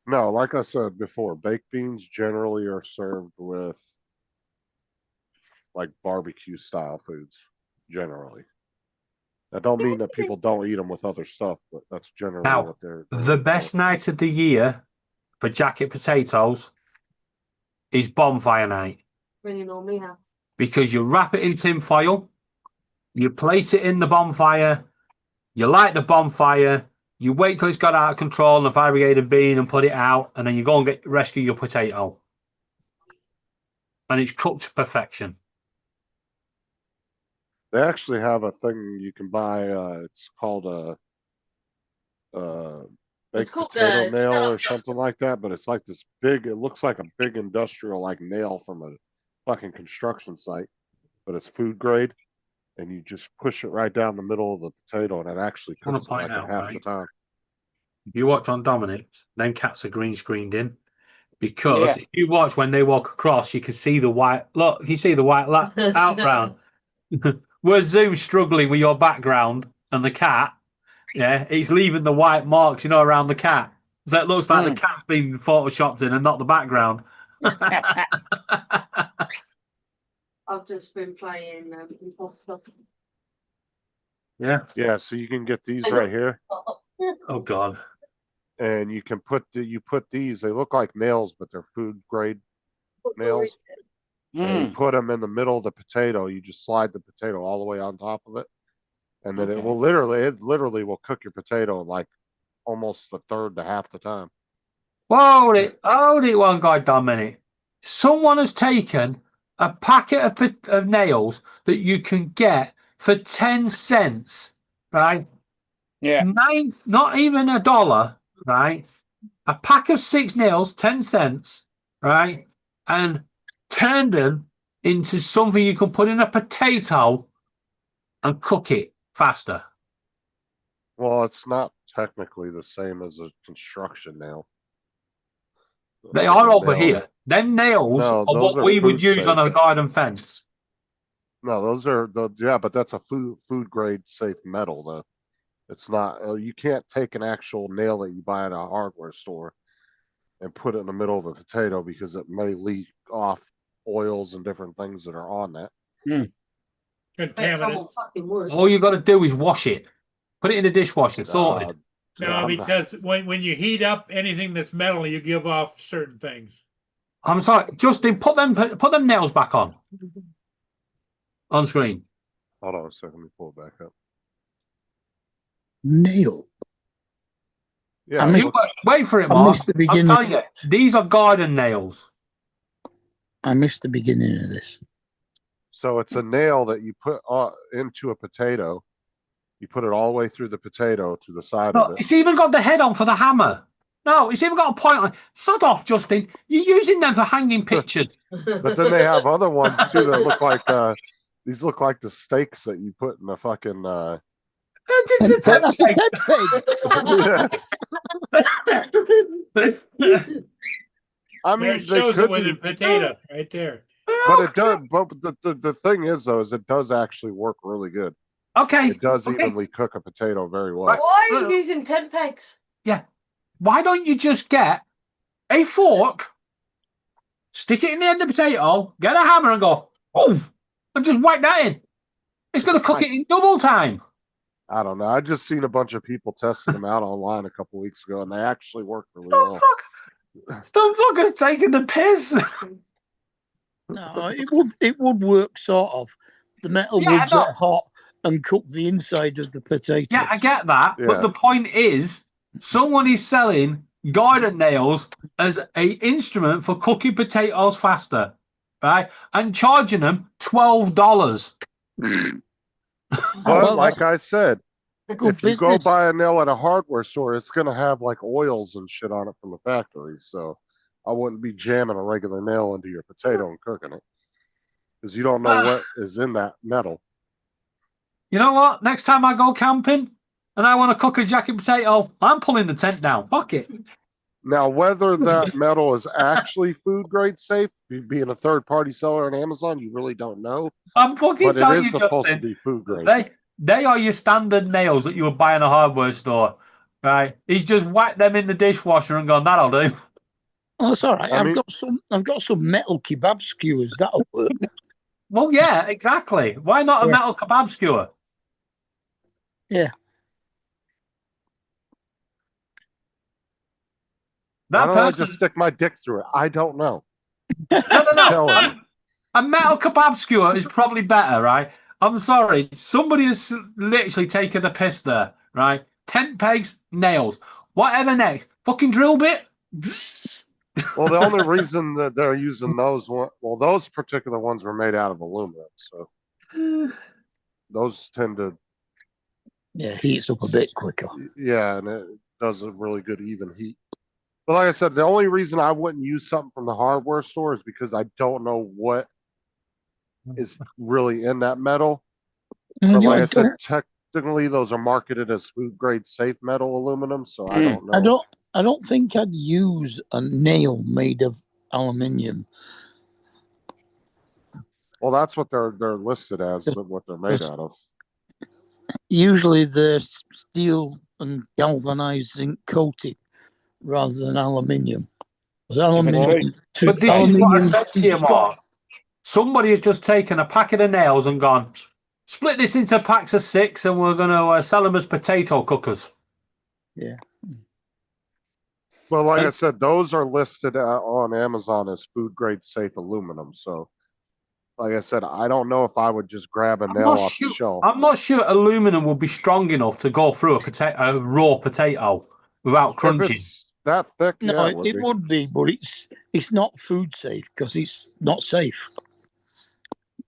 No, like I said before, baked beans generally are served with like barbecue style foods. Generally, that don't mean that people don't eat them with other stuff, but that's generally Now, what they're the best night of the year for jacket potatoes is bonfire night. When you normally have. Because you wrap it in tin foil, you place it in the bonfire, you light the bonfire, you wait till it's got out of control and the fire brigade have been and put it out, and then you go and rescue your potato. And it's cooked to perfection. They actually have a thing you can buy. It's called a baked called potato the nail or nail something like that. But it's like this big. It looks like a big industrial like nail from a fucking construction site, but it's food grade, and you just push it right down the middle of the potato, and it actually I wanna cooks it point like out, in half right? the time. If you watch on Dominic's, them cats are green screened in. Because Yeah. if you watch when they walk across, you can see the white. Look, you see the white outbound. Where's Zoom struggling with your background and the cat? Yeah, he's leaving the white marks, around the cat. So it looks like the cat's been photoshopped in and not the background. I've just been playing Imposter. Yeah. Yeah, so you can get these right here, Oh God. and you can put these. They look like nails, but they're food grade nails. And you put them in the middle of the potato. You just slide the potato all the way on top of it, and then it literally will cook your potato in like almost a third to half the time. Hold it one guy, Dominic. Someone has taken a packet of nails that you can get for 10 cents, right? Yeah. Not even $1, right? A pack of 6 nails, 10 cents, right? And turned them into something you can put in a potato and cook it faster. Well, it's not technically the same as a construction nail. They Like are a over nail. here. Them nails No, are those what are we would food use on a safe. garden fence. No, those are but that's a food grade safe metal though. It's not. You can't take an actual nail that you buy at a hardware store and put it in the middle of a potato because it may leak off oils and different things that are on that. Contaminants. All you got to do is wash it. Put it in the dishwasher. Sorted. No, I'm not- because when you heat up anything that's metal, you give off certain things. I'm sorry, Justin. Put them nails back on screen. Hold on a second. Let me pull it back up. Nail. Yeah, I it missed- looks- Wait for it, I Mark. missed the I'm beginning. telling you, these are garden nails. I missed the beginning of this. so it's a nail that you put into a potato. You put it all the way through the potato, through the side Look, of it. it's even got the head on for the hammer. No, it's even got a point on. Sod off, Justin. You're using them for hanging pictures. But then they have other ones too that look like these look like the steaks that you put in a fucking This is a That's a pet pig. yeah. I There mean, it they shows could it with be, a potato right there. but it does. But the thing is, though, is it does actually work really good. Okay. It does okay. evenly cook a potato very well. Right. Why are you using 10 pegs? Why don't you just get a fork, stick it in the end of the potato, get a hammer and go, oh, and just whack that in. It's going to cook it in double time. I don't know. I just seen a bunch of people testing them out online a couple weeks ago, and they actually work really Some well. fucker's taking the piss. No, it would work sort of. The metal Yeah, would no. get hot and cook the inside of the potato. Yeah, I get that. Yeah. But the point is, someone is selling garden nails as a instrument for cooking potatoes faster, right? And charging them $12. But Well, like I said, good if you go business. buy a nail at a hardware store, it's gonna have like oils and shit on it from the factory. So I wouldn't be jamming a regular nail into your potato and cooking it, because you don't know what is in that metal. You know what? Next time I go camping and I want to cook a jacket potato, I'm pulling the tent down. Fuck it. Now, whether that metal is actually food grade safe, being a third party seller on Amazon, you really don't know. I'm fucking But it telling is you, supposed to Justin. be food grade. They are your standard nails that you would buy in a hardware store, right? He's just whacked them in the dishwasher and gone, that'll do. Oh, that's all right. I mean- I've got some metal kebab skewers. That'll work. Well, yeah, exactly. Why not a Yeah. metal kebab skewer? Yeah. Why That don't I person, just stick my dick through it? I don't know. no. Telling you. A metal kebab skewer is probably better, right? I'm sorry. Somebody has literally taken the piss there, right? Tent pegs, nails. Whatever next. Fucking drill bit. Well, the only reason that they're using those those particular ones were made out of aluminum, so those tend to, Yeah, heats up a bit quicker. yeah, and it does a really good even heat. But like I said, the only reason I wouldn't use something from the hardware store is because I don't know what is really in that metal. But like I said, technically those are marketed as food grade safe metal aluminum, so I don't know. I don't think I'd use a nail made of aluminium. Well, that's what they're listed as, what they're made out of. Usually they're steel and galvanized zinc coated rather than aluminium. Because aluminium, But this is what I said to you, Mark. Somebody has just taken a packet of nails and gone, split this into packs of 6 and we're going to sell them as potato cookers. Yeah. Well, like I said, those are listed on Amazon as food grade safe aluminum. So, like I said, I don't know if I would just grab a nail off the shelf. I'm not sure aluminum would be strong enough to go through a raw potato without If crunching. it's that thick, No, yeah, it would be, but it's not food safe because it's not safe.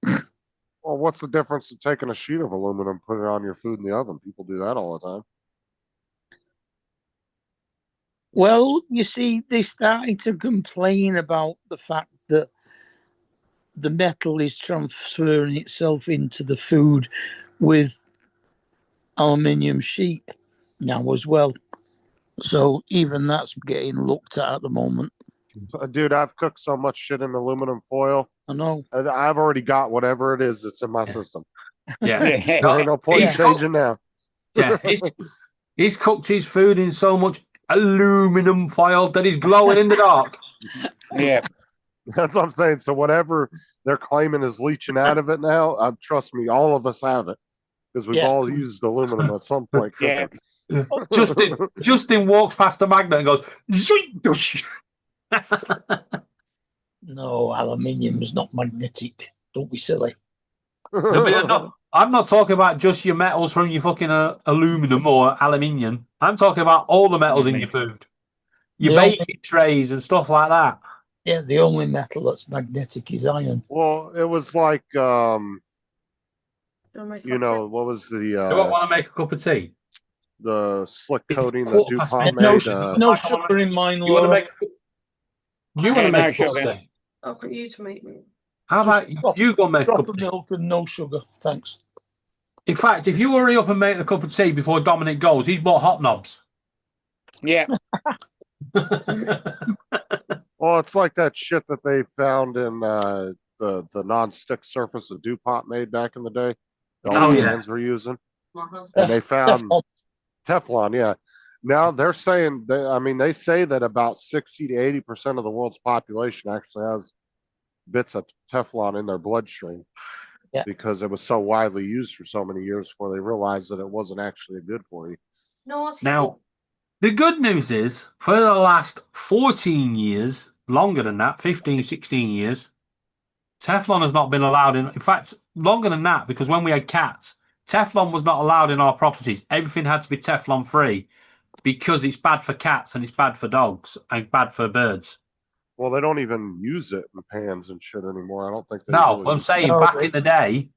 Well, what's the difference in taking a sheet of aluminum, put it on your food in the oven? People do that all the time. Well, you see, they started to complain about the fact that the metal is transferring itself into the food with aluminium sheet now as well. So even that's getting looked at the moment. Dude, I've cooked so much shit in aluminum foil. I know. I've already got whatever it is that's in my system. Yeah. There ain't no point in He's cooked- changing now. Yeah, he's cooked his food in so much aluminum foil that he's glowing in the dark. Yeah. That's what I'm saying. So whatever they're claiming is leaching out of it now, trust me, all of us have it because we've Yeah. all used aluminum at some point. Yeah. Justin walks past the magnet and goes, "Zoink." No, aluminium's not magnetic. Don't be silly. I'm not talking about just your metals from your fucking aluminum or aluminium. I'm talking about all the metals in your food. Your The only- baking trays and stuff like that. Yeah, the only metal that's magnetic is iron. Well, it was like, Don't make you up know, what was Do I the want to make a cup of tea? slick coating that Quarter past DuPont midnight. made? No sugar in mine, You want to Laura. make? You want Yeah, to no make a cup sugar. of tea? I'll get you to make me. How about you go make a Drop cup of of tea? milk and no sugar, thanks. In fact, if you hurry up and make the cup of tea before Dominic goes, he's bought hot knobs. Yeah. Well, it's like that shit that they found in the non-stick surface that DuPont made back in the day. The Oh, old yeah. hands were using. My husband. And they found Teflon. Teflon, yeah. Now they're saying they say that about 60 to 80% of the world's population actually has bits of Teflon in their bloodstream. Yeah. Because it was so widely used for so many years before they realized that it wasn't actually good for you. No, Now, the good news is, for the last 14 years, longer than that, 15, 16 years, Teflon has not been allowed in fact, longer than that, because when we had cats, Teflon was not allowed in our properties. Everything had to be Teflon free because it's bad for cats and it's bad for dogs and bad for birds. Well, they don't even use it in pans and shit anymore. I don't think they No, really I'm use- saying No, back they- in the day,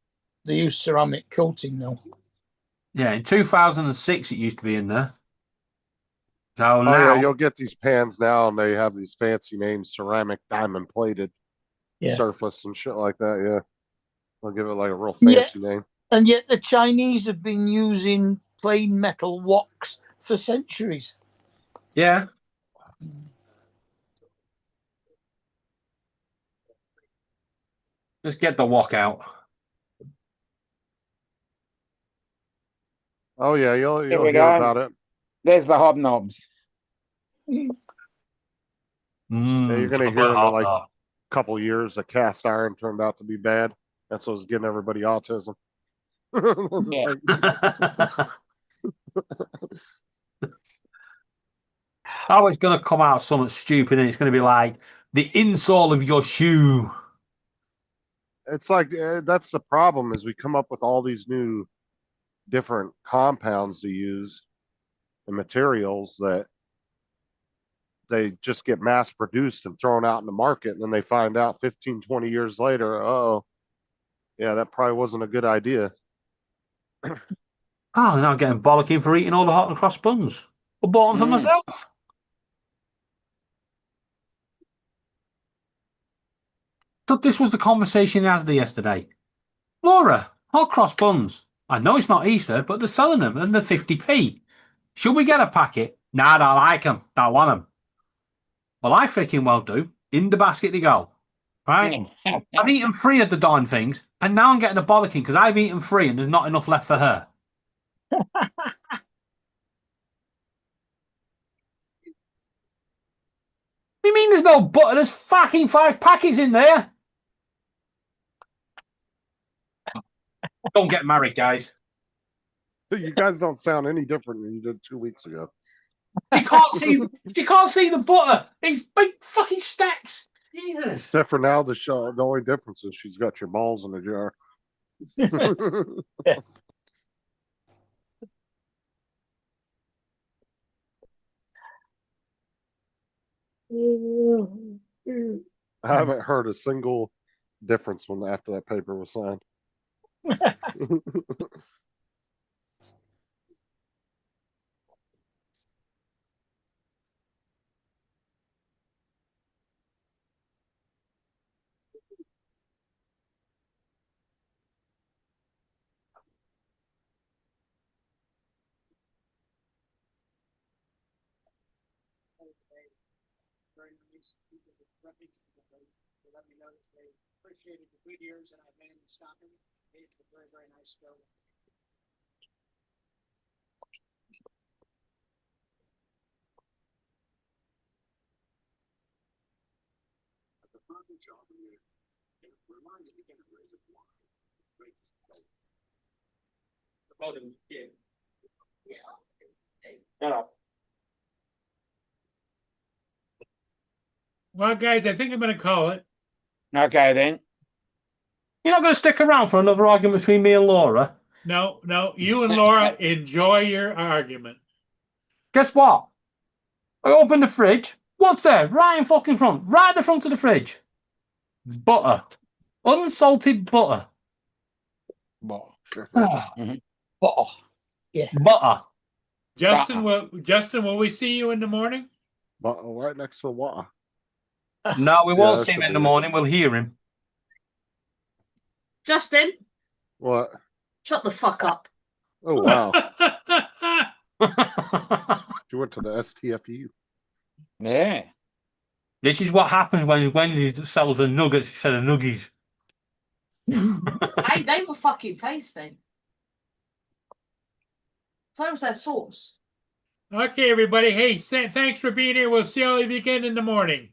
They use ceramic coating now. yeah, in 2006 it used to be in there. So Oh now, yeah, you'll get these pans now, and they have these fancy names: ceramic, diamond plated, Yeah. surface, and shit like that. Yeah, they'll give it like a real Yeah. fancy name. And yet the Chinese have been using plain metal woks for centuries. yeah. Just get the wok out. Oh yeah, you'll Here we hear go. about it. There's the hobnobs. Yeah, you're gonna chocolate hear in hot like dog. couple years the cast iron turned out to be bad. That's what's getting everybody autism. Yeah. Oh, it's going to come out something stupid and it's going to be like the insole of your shoe. It's like that's the problem is we come up with all these new different compounds to use and materials that they just get mass produced and thrown out in the market, and then they find out 15, 20 years later, oh yeah, that probably wasn't a good idea. Oh, and I'm getting bollocking for eating all the hot and cross buns. I bought them for myself. Thought this was the conversation in Asda yesterday. Laura, hot cross buns. I know it's not Easter, but they're selling them and they're 50p. Should we get a packet? Nah, don't like them. Don't want them. Well, I freaking well do. In the basket they go. Right? I've eaten 3 of the darn things, and now I'm getting a bollocking because I've eaten 3 and there's not enough left for her. What do you mean there's no butter? There's fucking 5 packets in there. Don't get married, guys. You guys don't sound any different than you did 2 weeks ago. You can't see. You can't see the butter. It's big fucking stacks. Jesus. Except for now, the only difference is she's got your balls in a jar. I haven't heard a single difference when after that paper was signed. Very nice. People that let me know that they appreciated the good years that I've been in stopping. It's a very, very nice show. Well, guys, I think I'm going to call it. Okay then. You're not going to stick around for another argument between me and Laura? No, you and Laura enjoy your argument. Guess what? I open the fridge. What's there? Right in fucking front. Right at the front of the fridge. Butter. Unsalted butter. Butter. Butter. Justin, will we see you in the morning? But right next to the water. No, we Yeah, won't that see him should in the be morning. We'll hear him. Justin, What? shut the fuck up. Oh wow. You went to the STFU. Yeah. This is what happens when Wendy sells the nuggets instead of nuggies. Hey, they were fucking tasty. So was their sauce. Okay, everybody. Hey, thanks for being here. We'll see all of you again in the morning.